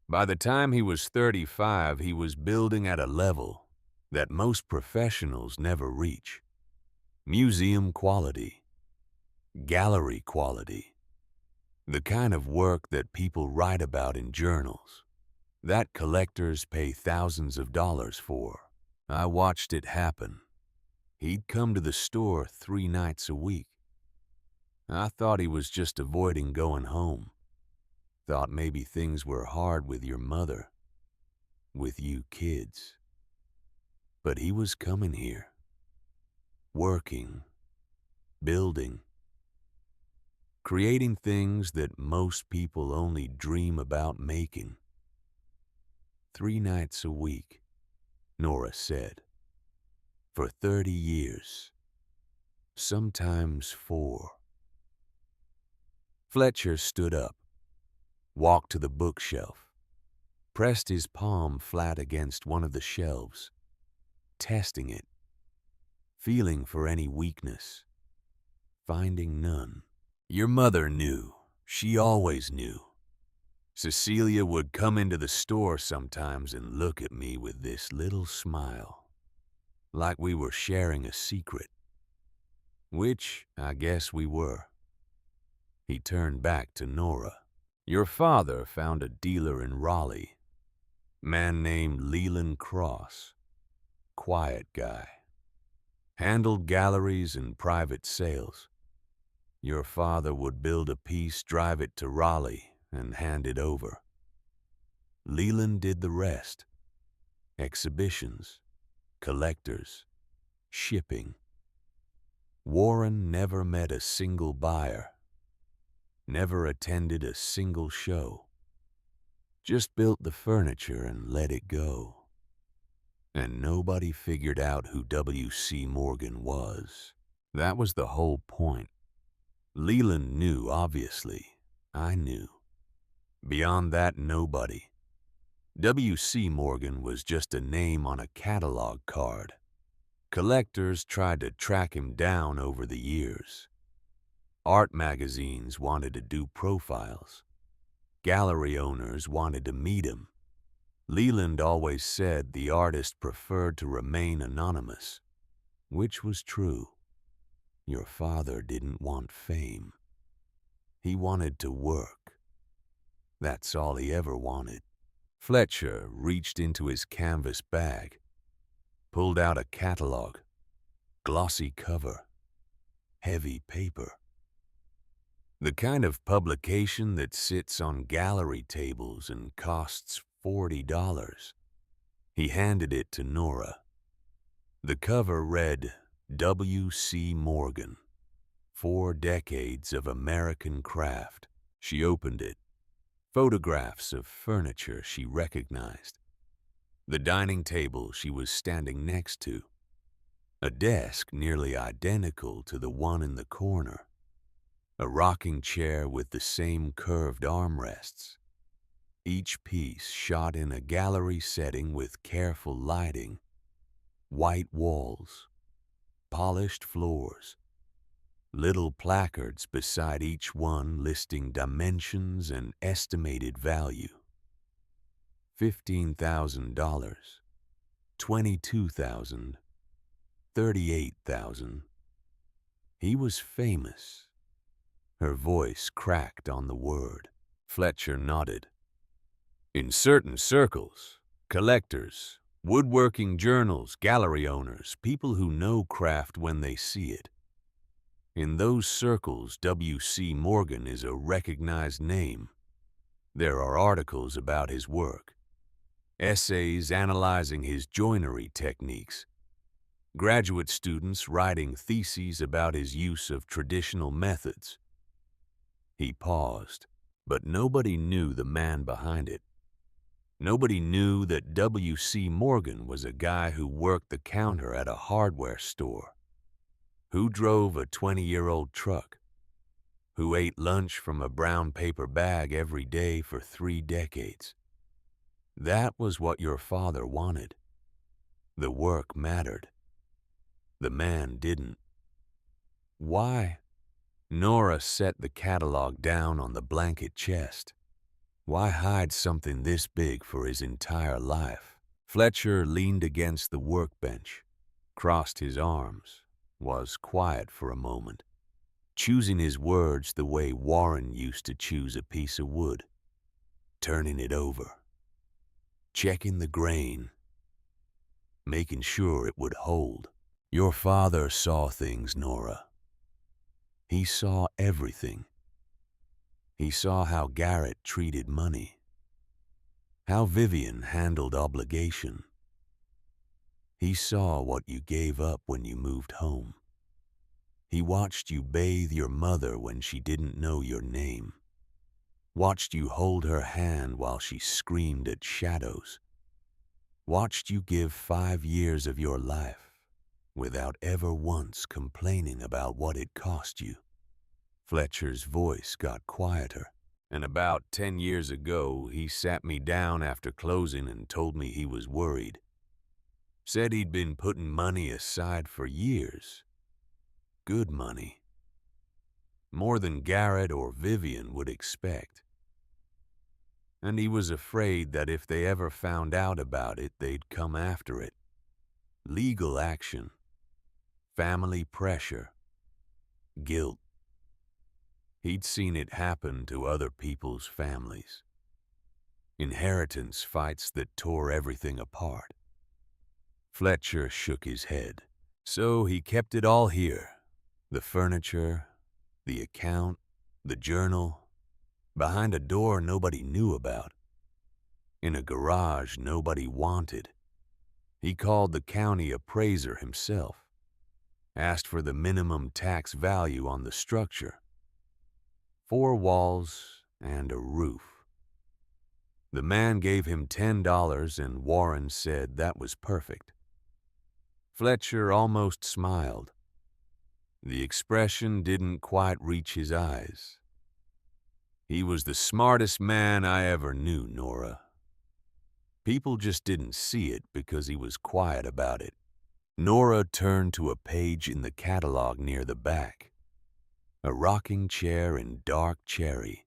By the time he was 35, he was building at a level that most professionals never reach. Museum quality, gallery quality, the kind of work that people write about in journals, that collectors pay thousands of dollars for. I watched it happen. He'd come to the store 3 nights a week. I thought he was just avoiding going home. Thought maybe things were hard with your mother, with you kids. But he was coming here, working, building, creating things that most people only dream about making. 3 nights a week, Nora said. For 30 years, sometimes 4. Fletcher stood up, walked to the bookshelf, pressed his palm flat against one of the shelves, testing it, feeling for any weakness, finding none. Your mother knew. She always knew. Cecilia would come into the store sometimes and look at me with this little smile, like we were sharing a secret, which I guess we were. He turned back to Nora. Your father found a dealer in Raleigh, man named Leland Cross, quiet guy, handled galleries and private sales. Your father would build a piece, drive it to Raleigh, and hand it over. Leland did the rest. Exhibitions, collectors, shipping. Warren never met a single buyer, never attended a single show. Just built the furniture and let it go. And nobody figured out who W.C. Morgan was. That was the whole point. Leland knew, obviously. I knew. Beyond that, nobody. W.C. Morgan was just a name on a catalog card. Collectors tried to track him down over the years. Art magazines wanted to do profiles. Gallery owners wanted to meet him. Leland always said the artist preferred to remain anonymous, which was true. Your father didn't want fame. He wanted to work. That's all he ever wanted. Fletcher reached into his canvas bag, pulled out a catalog, glossy cover, heavy paper. The kind of publication that sits on gallery tables and costs $40. He handed it to Nora. The cover read, W.C. Morgan, 4 Decades of American Craft. She opened it. Photographs of furniture she recognized. The dining table she was standing next to. A desk nearly identical to the one in the corner. A rocking chair with the same curved armrests. Each piece shot in a gallery setting with careful lighting. White walls. Polished floors. Little placards beside each one listing dimensions and estimated value. $15,000, $22,000, $38,000. He was famous. Her voice cracked on the word. Fletcher nodded. In certain circles, collectors, woodworking journals, gallery owners, people who know craft when they see it. In those circles, W.C. Morgan is a recognized name. There are articles about his work, essays analyzing his joinery techniques, graduate students writing theses about his use of traditional methods. He paused, but nobody knew the man behind it. Nobody knew that W.C. Morgan was a guy who worked the counter at a hardware store, who drove a 20-year-old truck, who ate lunch from a brown paper bag every day for 3 decades. That was what your father wanted. The work mattered. The man didn't. Why? Nora set the catalog down on the blanket chest. Why hide something this big for his entire life? Fletcher leaned against the workbench, crossed his arms, was quiet for a moment, choosing his words the way Warren used to choose a piece of wood, turning it over, checking the grain, making sure it would hold. Your father saw things, Nora. He saw everything. He saw how Garrett treated money, how Vivian handled obligation. He saw what you gave up when you moved home. He watched you bathe your mother when she didn't know your name, watched you hold her hand while she screamed at shadows, watched you give 5 years of your life without ever once complaining about what it cost you. Fletcher's voice got quieter. And about 10 years ago, he sat me down after closing and told me he was worried. Said he'd been putting money aside for years. Good money. More than Garrett or Vivian would expect. And he was afraid that if they ever found out about it, they'd come after it. Legal action. Family pressure. Guilt. He'd seen it happen to other people's families. Inheritance fights that tore everything apart. Fletcher shook his head. So he kept it all here. The furniture, the account, the journal, behind a door nobody knew about, in a garage nobody wanted. He called the county appraiser himself, asked for the minimum tax value on the structure. 4 walls and a roof. The man gave him $10 and Warren said that was perfect. Fletcher almost smiled. The expression didn't quite reach his eyes. He was the smartest man I ever knew, Nora. People just didn't see it because he was quiet about it. Nora turned to a page in the catalog near the back. A rocking chair in dark cherry.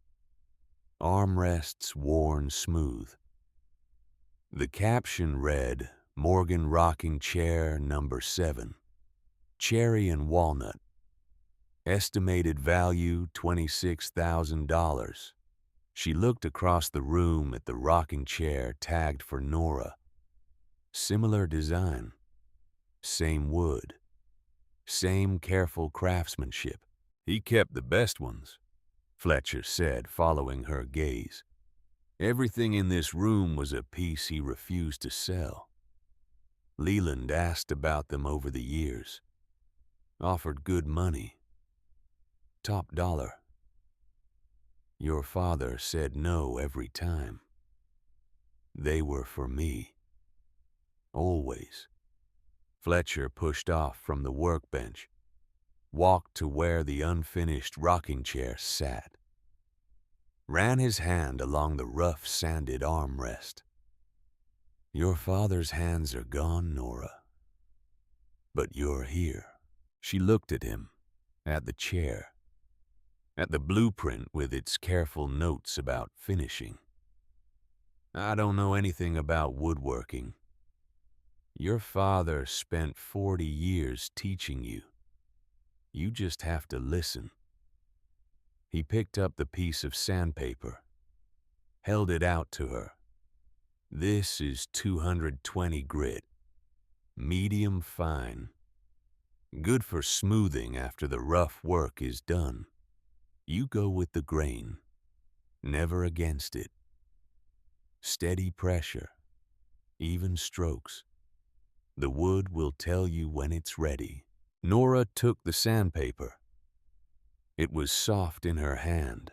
Armrests worn smooth. The caption read, Morgan Rocking Chair Number 7. Cherry and walnut. Estimated value $26,000. She looked across the room at the rocking chair tagged for Nora. Similar design. Same wood. Same careful craftsmanship. He kept the best ones, Fletcher said, following her gaze. Everything in this room was a piece he refused to sell. Leland asked about them over the years. Offered good money. Top dollar. Your father said no every time. They were for me. Always. Fletcher pushed off from the workbench, walked to where the unfinished rocking chair sat, ran his hand along the rough, sanded armrest. Your father's hands are gone, Nora. But you're here. She looked at him, at the chair, at the blueprint with its careful notes about finishing. I don't know anything about woodworking. Your father spent 40 years teaching you. You just have to listen. He picked up the piece of sandpaper, held it out to her. This is 220 grit, medium fine. Good for smoothing after the rough work is done. You go with the grain, never against it. Steady pressure, even strokes. The wood will tell you when it's ready. Nora took the sandpaper. It was soft in her hand,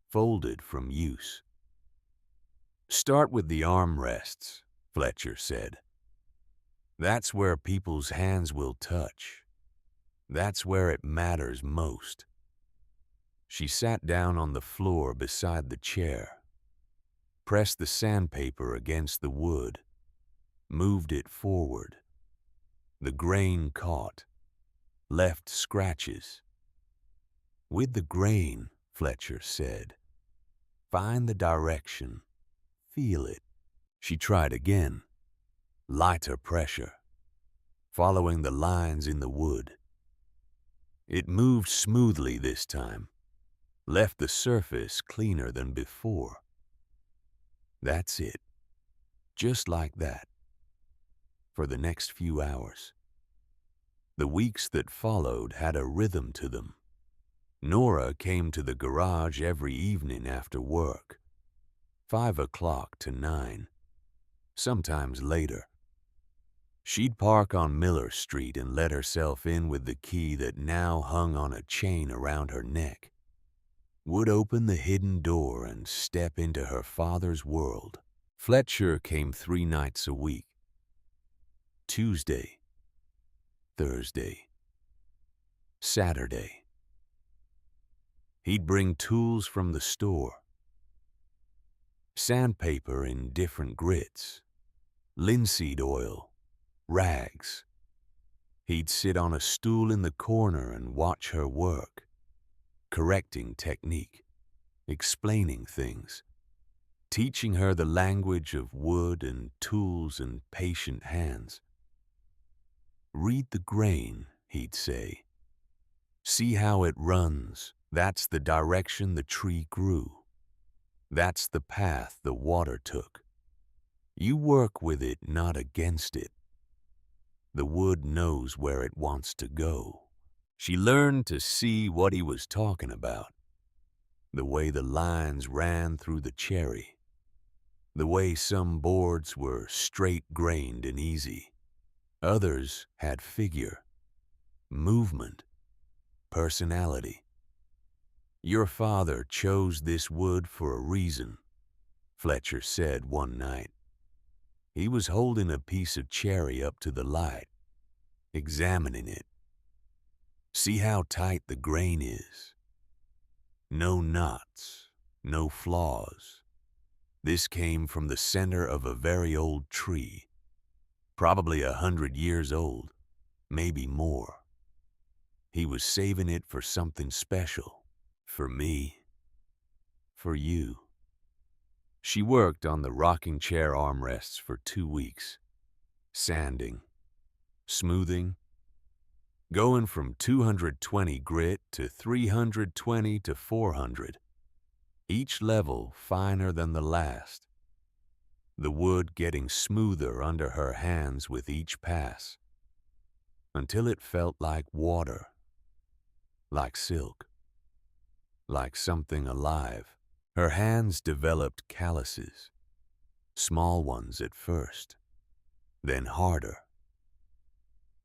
folded from use. Start with the armrests, Fletcher said. That's where people's hands will touch. That's where it matters most. She sat down on the floor beside the chair, pressed the sandpaper against the wood, moved it forward. The grain caught, left scratches. With the grain, Fletcher said, find the direction, feel it. She tried again, lighter pressure, following the lines in the wood. It moved smoothly this time, left the surface cleaner than before. That's it, just like that, for the next few hours. The weeks that followed had a rhythm to them. Nora came to the garage every evening after work, 5 o'clock to 9, sometimes later. She'd park on Miller Street and let herself in with the key that now hung on a chain around her neck. Would open the hidden door and step into her father's world. Fletcher came 3 nights a week. Tuesday, Thursday, Saturday. He'd bring tools from the store, sandpaper in different grits, linseed oil, rags. He'd sit on a stool in the corner and watch her work, correcting technique, explaining things, teaching her the language of wood and tools and patient hands. "Read the grain," he'd say. "See how it runs. That's the direction the tree grew. That's the path the water took. You work with it, not against it. The wood knows where it wants to go." She learned to see what he was talking about. The way the lines ran through the cherry. The way some boards were straight-grained and easy. Others had figure, movement, personality. "Your father chose this wood for a reason," Fletcher said one night. He was holding a piece of cherry up to the light, examining it. "See how tight the grain is. No knots, no flaws. This came from the center of a very old tree, probably 100 years old, maybe more. He was saving it for something special, for me, for you." She worked on the rocking chair armrests for 2 weeks, sanding, smoothing, going from 220 grit to 320 to 400, each level finer than the last, the wood getting smoother under her hands with each pass, until it felt like water, like silk, like something alive. Her hands developed calluses, small ones at first, then harder.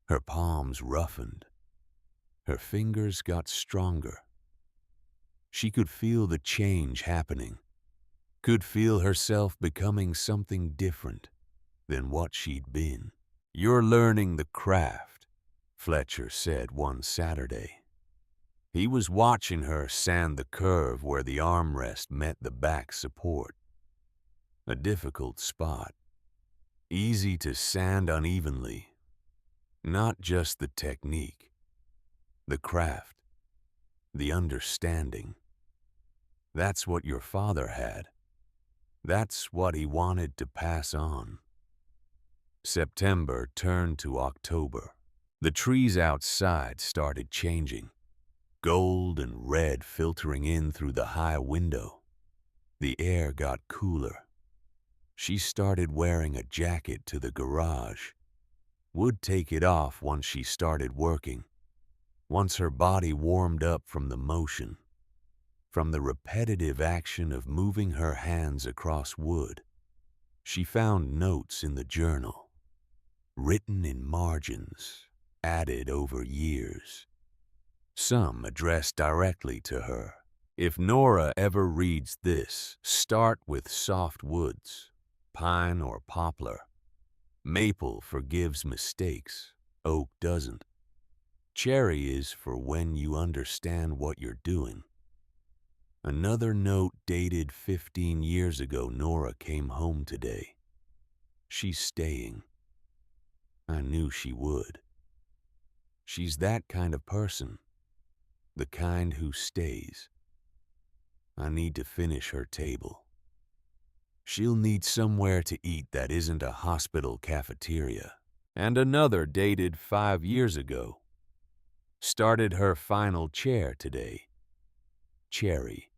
Her palms roughened. Her fingers got stronger. She could feel the change happening, could feel herself becoming something different than what she'd been. "You're learning the craft," Fletcher said one Saturday. He was watching her sand the curve where the armrest met the back support. A difficult spot, easy to sand unevenly. Not just the technique, the craft, the understanding. That's what your father had. That's what he wanted to pass on. September turned to October. The trees outside started changing, gold and red filtering in through the high window. The air got cooler. She started wearing a jacket to the garage. Would take it off once she started working, once her body warmed up from the motion, from the repetitive action of moving her hands across wood. She found notes in the journal, written in margins, added over years. Some addressed directly to her. "If Nora ever reads this, start with soft woods, pine or poplar. Maple forgives mistakes, oak doesn't. Cherry is for when you understand what you're doing." Another note dated 15 years ago. "Nora came home today. She's staying. I knew she would. She's that kind of person, the kind who stays. I need to finish her table. She'll need somewhere to eat that isn't a hospital cafeteria." And another dated 5 years ago. "Started her final chair today. Cherry.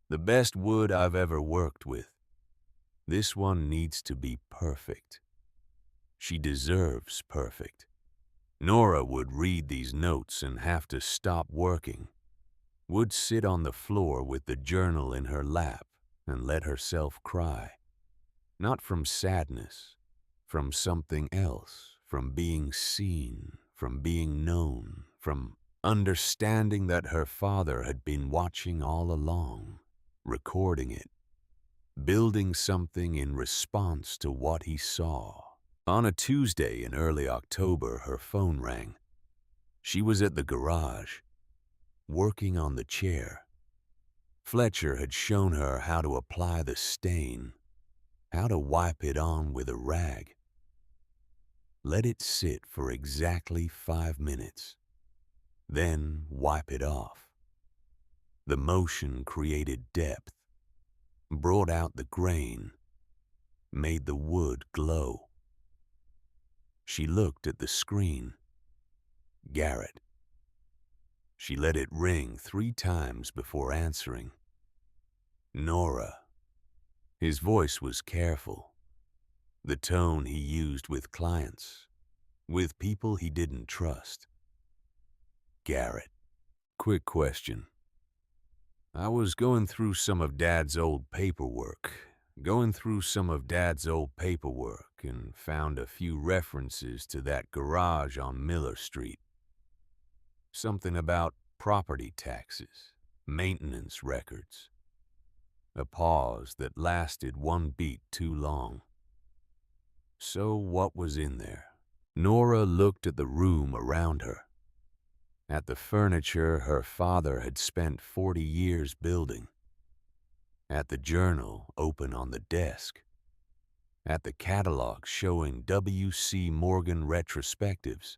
The best wood I've ever worked with. This one needs to be perfect. She deserves perfect." Nora would read these notes and have to stop working, would sit on the floor with the journal in her lap and let herself cry. Not from sadness, from something else, from being seen, from being known, from understanding that her father had been watching all along, recording it, building something in response to what he saw. On a Tuesday in early October, her phone rang. She was at the garage, working on the chair. Fletcher had shown her how to apply the stain, how to wipe it on with a rag. Let it sit for exactly 5 minutes, then wipe it off. The motion created depth, brought out the grain, made the wood glow. She looked at the screen. Garrett. She let it ring 3 times before answering. Nora. His voice was careful, the tone he used with clients, with people he didn't trust. Garrett. Quick question. I was going through some of Dad's old paperwork, and found a few references to that garage on Miller Street. Something about property taxes, maintenance records. A pause that lasted 1 beat too long. So what was in there? Nora looked at the room around her, at the furniture her father had spent 40 years building, at the journal open on the desk, at the catalog showing W.C. Morgan retrospectives,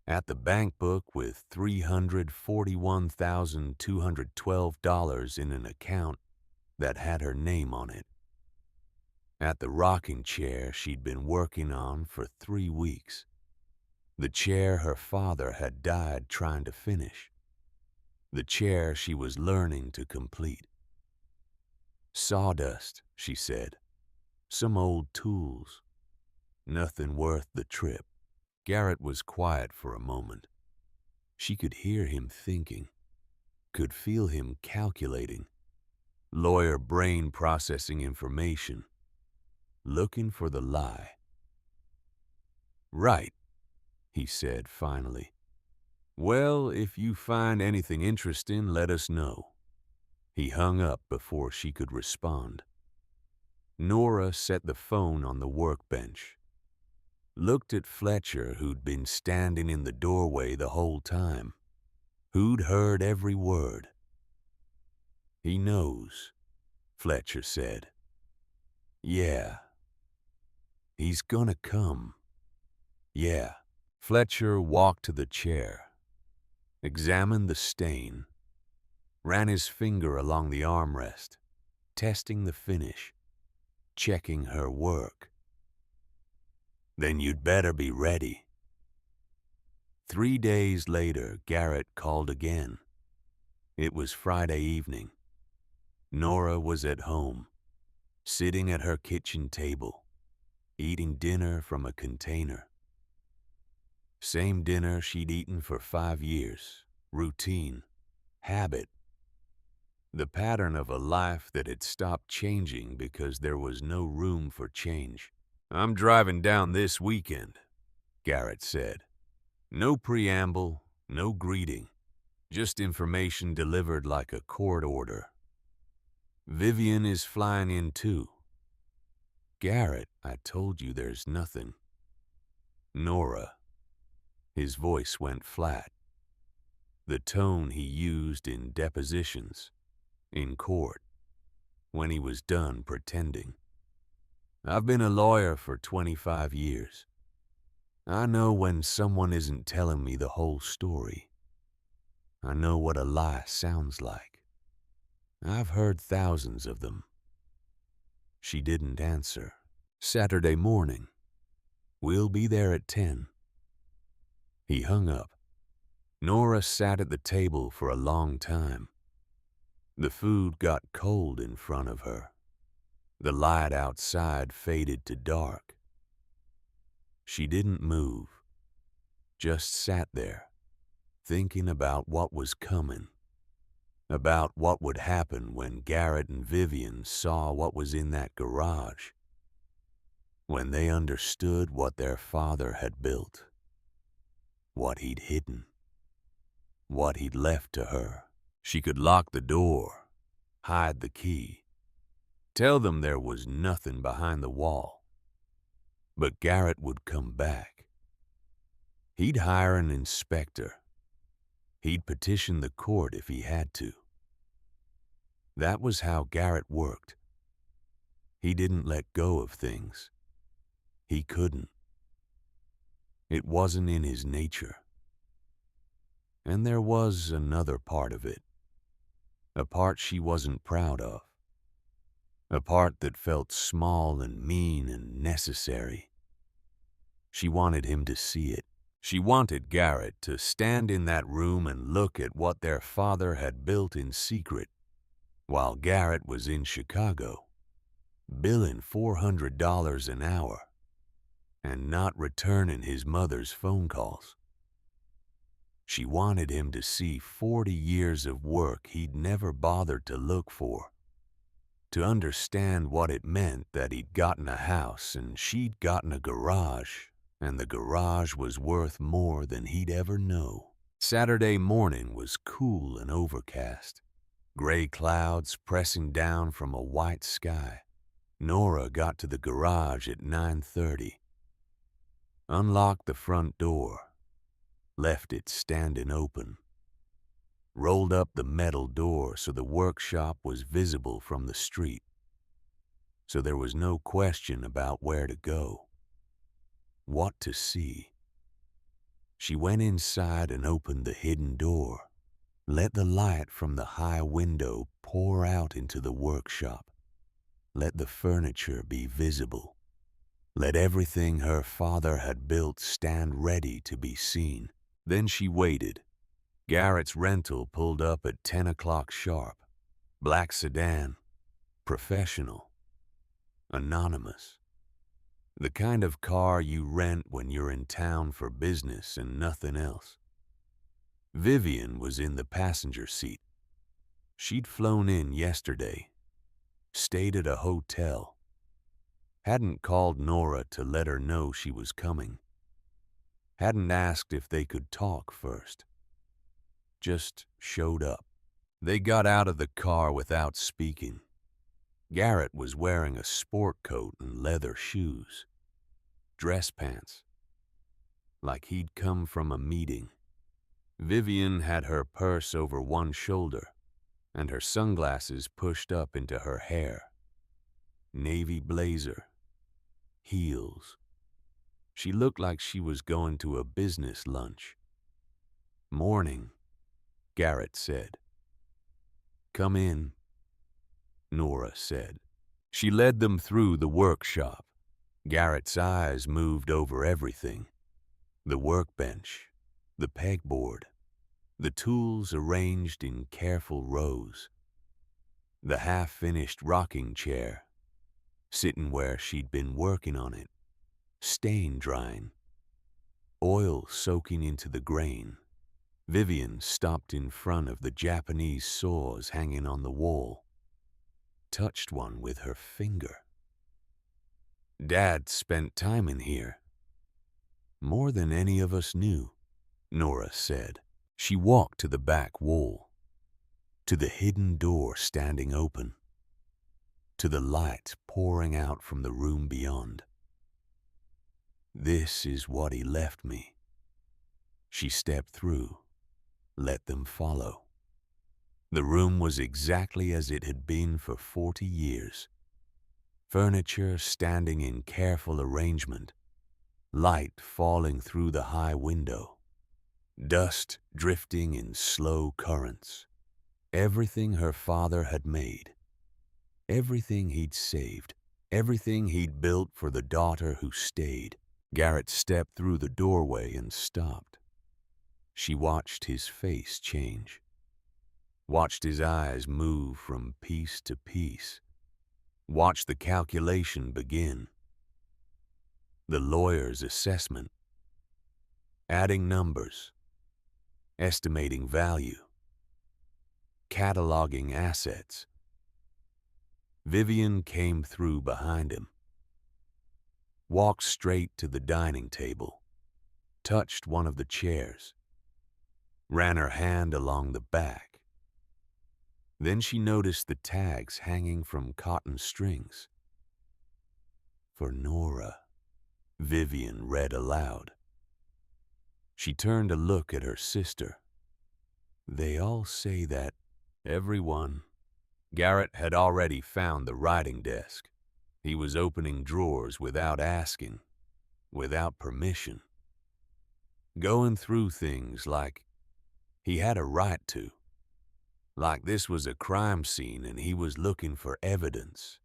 at the bank book with $341,212 in an account that had her name on it, at the rocking chair she'd been working on for 3 weeks, the chair her father had died trying to finish, the chair she was learning to complete. Sawdust, she said. Some old tools. Nothing worth the trip. Garrett was quiet for a moment. She could hear him thinking, could feel him calculating, lawyer brain processing information, looking for the lie. Right, he said finally. Well, if you find anything interesting, let us know. He hung up before she could respond. Nora set the phone on the workbench, looked at Fletcher, who'd been standing in the doorway the whole time, who'd heard every word. He knows, Fletcher said. Yeah. He's gonna come. Yeah. Fletcher walked to the chair, examined the stain, ran his finger along the armrest, testing the finish, checking her work. Then you'd better be ready. 3 days later, Garrett called again. It was Friday evening. Nora was at home, sitting at her kitchen table, eating dinner from a container. Same dinner she'd eaten for 5 years, routine, habit. The pattern of a life that had stopped changing because there was no room for change. I'm driving down this weekend, Garrett said. No preamble, no greeting, just information delivered like a court order. Vivian is flying in too. Garrett, I told you there's nothing. Nora. His voice went flat. The tone he used in depositions, in court, when he was done pretending. I've been a lawyer for 25 years. I know when someone isn't telling me the whole story. I know what a lie sounds like. I've heard thousands of them. She didn't answer. Saturday morning. We'll be there at 10. He hung up. Nora sat at the table for a long time. The food got cold in front of her. The light outside faded to dark. She didn't move, just sat there, thinking about what was coming, about what would happen when Garrett and Vivian saw what was in that garage, when they understood what their father had built, what he'd hidden, what he'd left to her. She could lock the door, hide the key, tell them there was nothing behind the wall. But Garrett would come back. He'd hire an inspector. He'd petition the court if he had to. That was how Garrett worked. He didn't let go of things. He couldn't. It wasn't in his nature. And there was another part of it. A part she wasn't proud of. A part that felt small and mean and necessary. She wanted him to see it. She wanted Garrett to stand in that room and look at what their father had built in secret, while Garrett was in Chicago, billing $400 an hour, and not returning his mother's phone calls. She wanted him to see 40 years of work he'd never bothered to look for, to understand what it meant that he'd gotten a house and she'd gotten a garage, and the garage was worth more than he'd ever know. Saturday morning was cool and overcast, gray clouds pressing down from a white sky. Nora got to the garage at 9:30, unlocked the front door, left it standing open, rolled up the metal door so the workshop was visible from the street, so there was no question about where to go, what to see. She went inside and opened the hidden door, let the light from the high window pour out into the workshop, let the furniture be visible, let everything her father had built stand ready to be seen. Then she waited. Garrett's rental pulled up at 10 o'clock sharp. Black sedan, professional, anonymous. The kind of car you rent when you're in town for business and nothing else. Vivian was in the passenger seat. She'd flown in yesterday, stayed at a hotel, hadn't called Nora to let her know she was coming, hadn't asked if they could talk first, just showed up. They got out of the car without speaking. Garrett was wearing a sport coat and leather shoes, dress pants, like he'd come from a meeting. Vivian had her purse over one shoulder and her sunglasses pushed up into her hair. Navy blazer, heels. She looked like she was going to a business lunch. "Morning," Garrett said. "Come in," Nora said. She led them through the workshop. Garrett's eyes moved over everything. The workbench, the pegboard, the tools arranged in careful rows, the half-finished rocking chair, sitting where she'd been working on it, stain drying, oil soaking into the grain. Vivian stopped in front of the Japanese saws hanging on the wall, touched one with her finger. "Dad spent time in here. More than any of us knew," Nora said. She walked to the back wall, to the hidden door standing open, to the light pouring out from the room beyond. "This is what he left me." She stepped through, let them follow. The room was exactly as it had been for 40 years. Furniture standing in careful arrangement, light falling through the high window, dust drifting in slow currents. Everything her father had made, everything he'd saved, everything he'd built for the daughter who stayed. Garrett stepped through the doorway and stopped. She watched his face change, watched his eyes move from piece to piece, watched the calculation begin. The lawyer's assessment, adding numbers, estimating value, cataloging assets. Vivian came through behind him, walked straight to the dining table, touched one of the chairs, ran her hand along the back. Then she noticed the tags hanging from cotton strings. "For Nora," Vivian read aloud. She turned to look at her sister. "They all say that." "Everyone," Garrett had already found the writing desk. He was opening drawers without asking, without permission, going through things like he had a right to, like this was a crime scene and he was looking for evidence.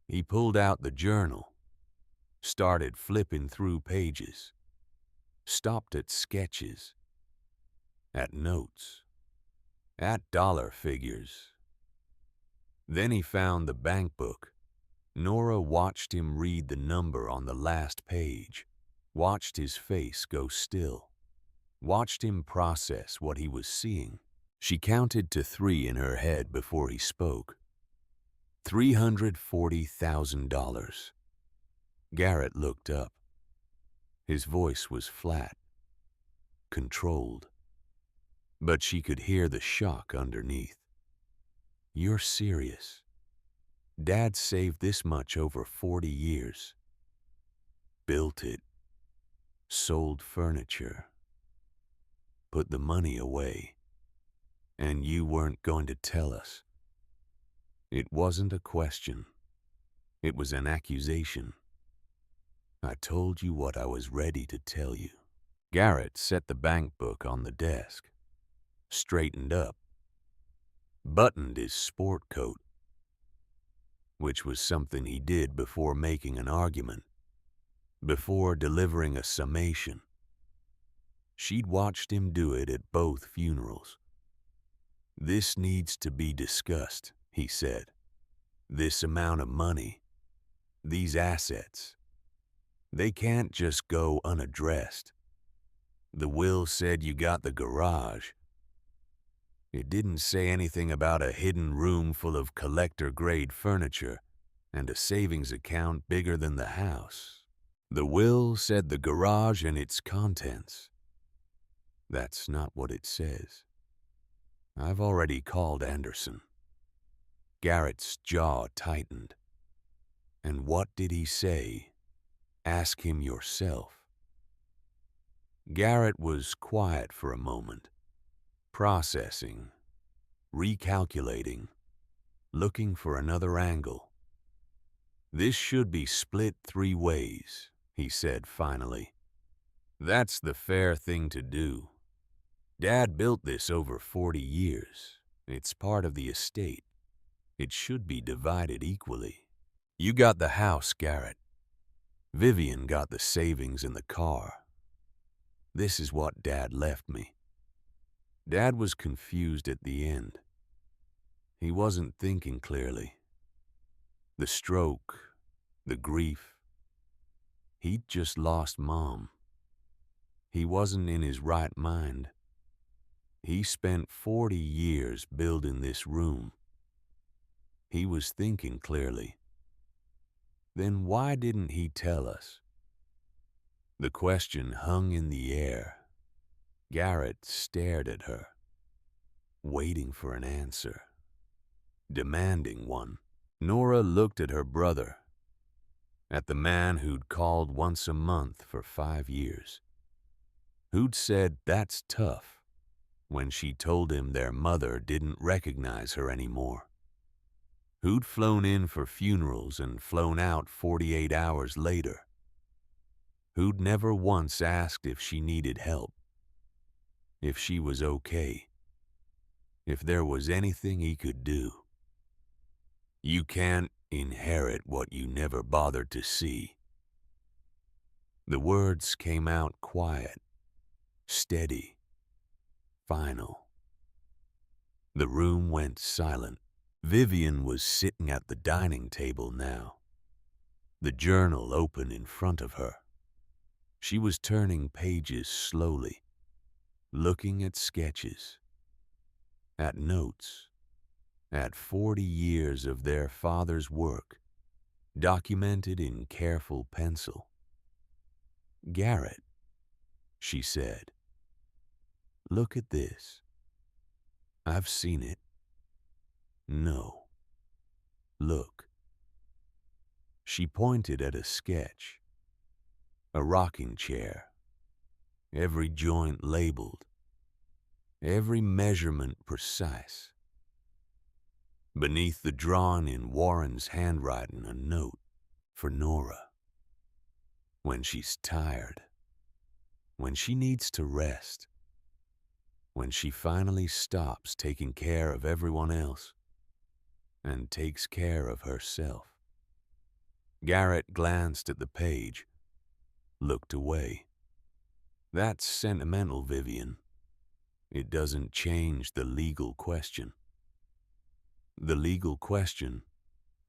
He pulled out the journal, started flipping through pages, stopped at sketches, at notes, at dollar figures. Then he found the bank book. Nora watched him read the number on the last page, watched his face go still, watched him process what he was seeing. She counted to 3 in her head before he spoke. $340,000. Garrett looked up. His voice was flat, controlled, but she could hear the shock underneath. You're serious? Dad saved this much over 40 years. Built it, sold furniture, put the money away, and you weren't going to tell us. It wasn't a question. It was an accusation. I told you what I was ready to tell you. Garrett set the bank book on the desk, straightened up, buttoned his sport coat, which was something he did before making an argument, before delivering a summation. She'd watched him do it at both funerals. This needs to be discussed, he said. This amount of money, these assets, they can't just go unaddressed. The will said you got the garage. It didn't say anything about a hidden room full of collector-grade furniture and a savings account bigger than the house. The will said the garage and its contents. That's not what it says. I've already called Anderson. Garrett's jaw tightened. And what did he say? Ask him yourself. Garrett was quiet for a moment, processing, recalculating, looking for another angle. This should be split 3 ways, he said finally. That's the fair thing to do. Dad built this over 40 years. It's part of the estate. It should be divided equally. You got the house, Garrett. Vivian got the savings in the car. This is what Dad left me. Dad was confused at the end. He wasn't thinking clearly. The stroke, the grief. He'd just lost Mom. He wasn't in his right mind. He spent 40 years building this room. He was thinking clearly. Then why didn't he tell us? The question hung in the air. Garrett stared at her, waiting for an answer, demanding one. Nora looked at her brother, at the man who'd called once a month for 5 years, who'd said that's tough when she told him their mother didn't recognize her anymore, who'd flown in for funerals and flown out 48 hours later, who'd never once asked if she needed help, if she was okay, if there was anything he could do. You can't inherit what you never bothered to see. The words came out quiet, steady, final. The room went silent. Vivian was sitting at the dining table now, the journal open in front of her. She was turning pages slowly, looking at sketches, at notes, at 40 years of their father's work, documented in careful pencil. Garrett, she said, look at this. I've seen it. No. Look. She pointed at a sketch. A rocking chair. Every joint labeled. Every measurement precise. Beneath the drawn in Warren's handwriting, a note for Nora. When she's tired, when she needs to rest, when she finally stops taking care of everyone else and takes care of herself. Garrett glanced at the page, looked away. That's sentimental, Vivian. It doesn't change the legal question. The legal question,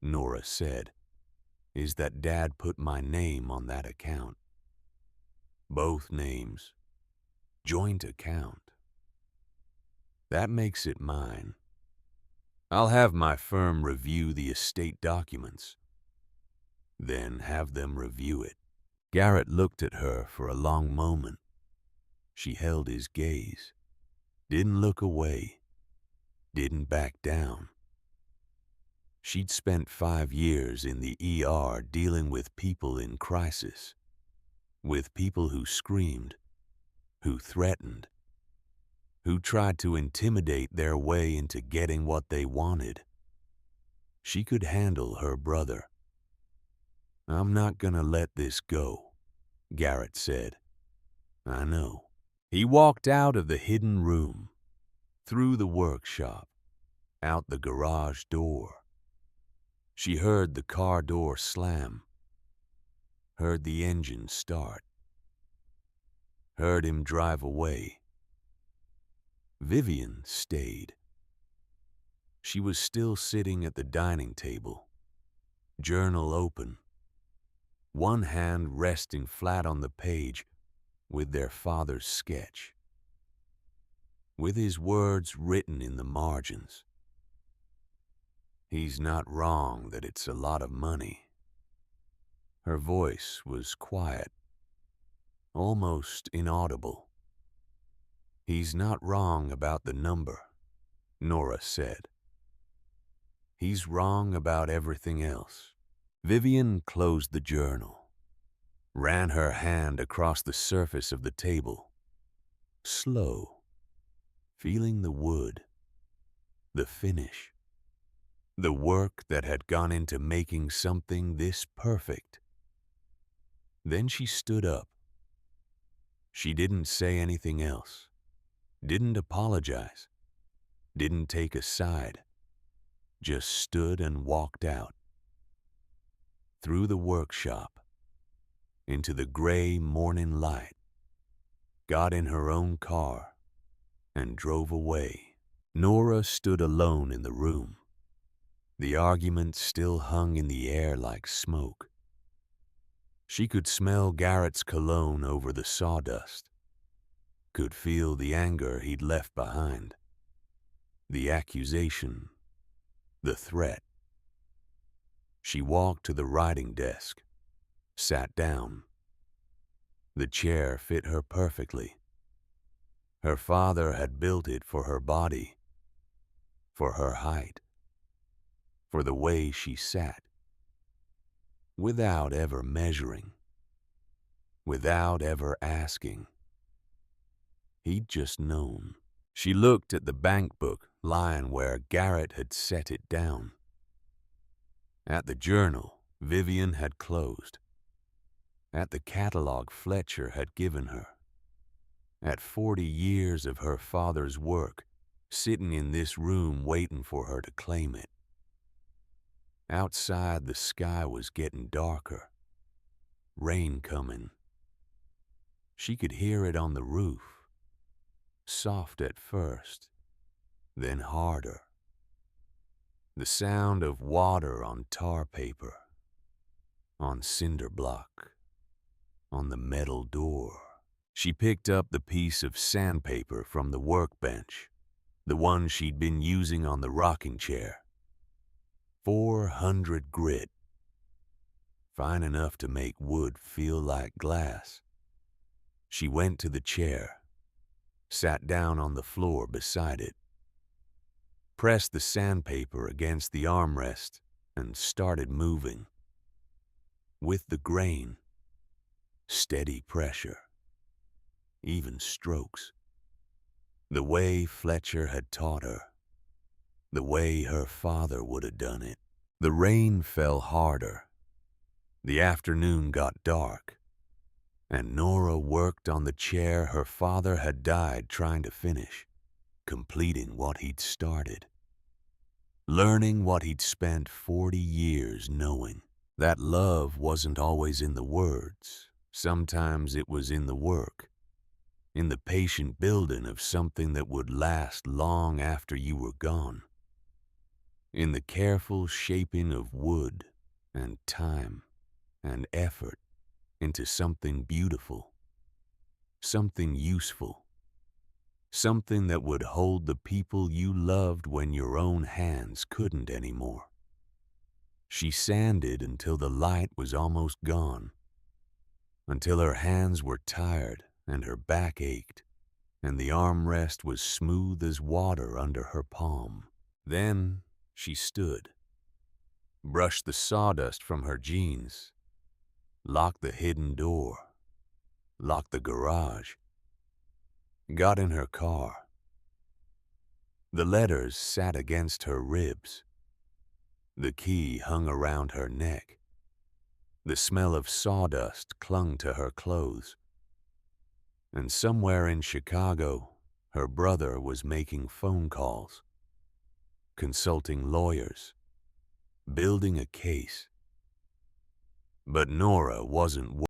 Nora said, is that Dad put my name on that account. Both names. Joint account. That makes it mine. I'll have my firm review the estate documents, then have them review it. Garrett looked at her for a long moment. She held his gaze, didn't look away, didn't back down. She'd spent 5 years in the ER dealing with people in crisis, with people who screamed, who threatened, who tried to intimidate their way into getting what they wanted. She could handle her brother. I'm not gonna let this go, Garrett said. I know. He walked out of the hidden room, through the workshop, out the garage door. She heard the car door slam, heard the engine start, heard him drive away. Vivian stayed. She was still sitting at the dining table, journal open, one hand resting flat on the page with their father's sketch, with his words written in the margins. He's not wrong that it's a lot of money. Her voice was quiet, almost inaudible. He's not wrong about the number, Nora said. He's wrong about everything else. Vivian closed the journal, ran her hand across the surface of the table, slow, feeling the wood, the finish, the work that had gone into making something this perfect. Then she stood up. She didn't say anything else, didn't apologize, didn't take a side, just stood and walked out. Through the workshop, into the gray morning light, got in her own car, and drove away. Nora stood alone in the room. The argument still hung in the air like smoke. She could smell Garrett's cologne over the sawdust, could feel the anger he'd left behind, the accusation, the threat. She walked to the writing desk, sat down. The chair fit her perfectly. Her father had built it for her body, for her height, for the way she sat, without ever measuring, without ever asking. He'd just known. She looked at the bank book lying where Garrett had set it down. At the journal Vivian had closed. At the catalog Fletcher had given her. At 40 years of her father's work, sitting in this room waiting for her to claim it. Outside, the sky was getting darker. Rain coming. She could hear it on the roof. Soft at first, then harder. The sound of water on tar paper, on cinder block, on the metal door. She picked up the piece of sandpaper from the workbench, the one she'd been using on the rocking chair. 400 grit. Fine enough to make wood feel like glass. She went to the chair, sat down on the floor beside it, pressed the sandpaper against the armrest, and started moving. With the grain, steady pressure, even strokes, the way Fletcher had taught her. the way her father would have done it. The rain fell harder. The afternoon got dark, and Nora worked on the chair her father had died trying to finish, completing what he'd started, learning what he'd spent 40 years knowing. That love wasn't always in the words. Sometimes it was in the work, in the patient building of something that would last long after you were gone, in the careful shaping of wood and time and effort into something beautiful, something useful, something that would hold the people you loved when your own hands couldn't anymore. She sanded until the light was almost gone, until her hands were tired and her back ached, and the armrest was smooth as water under her palm. Then she stood, brushed the sawdust from her jeans, locked the hidden door, locked the garage, got in her car. The letters sat against her ribs. The key hung around her neck. The smell of sawdust clung to her clothes. And somewhere in Chicago, her brother was making phone calls, consulting lawyers, building a case. But Nora wasn't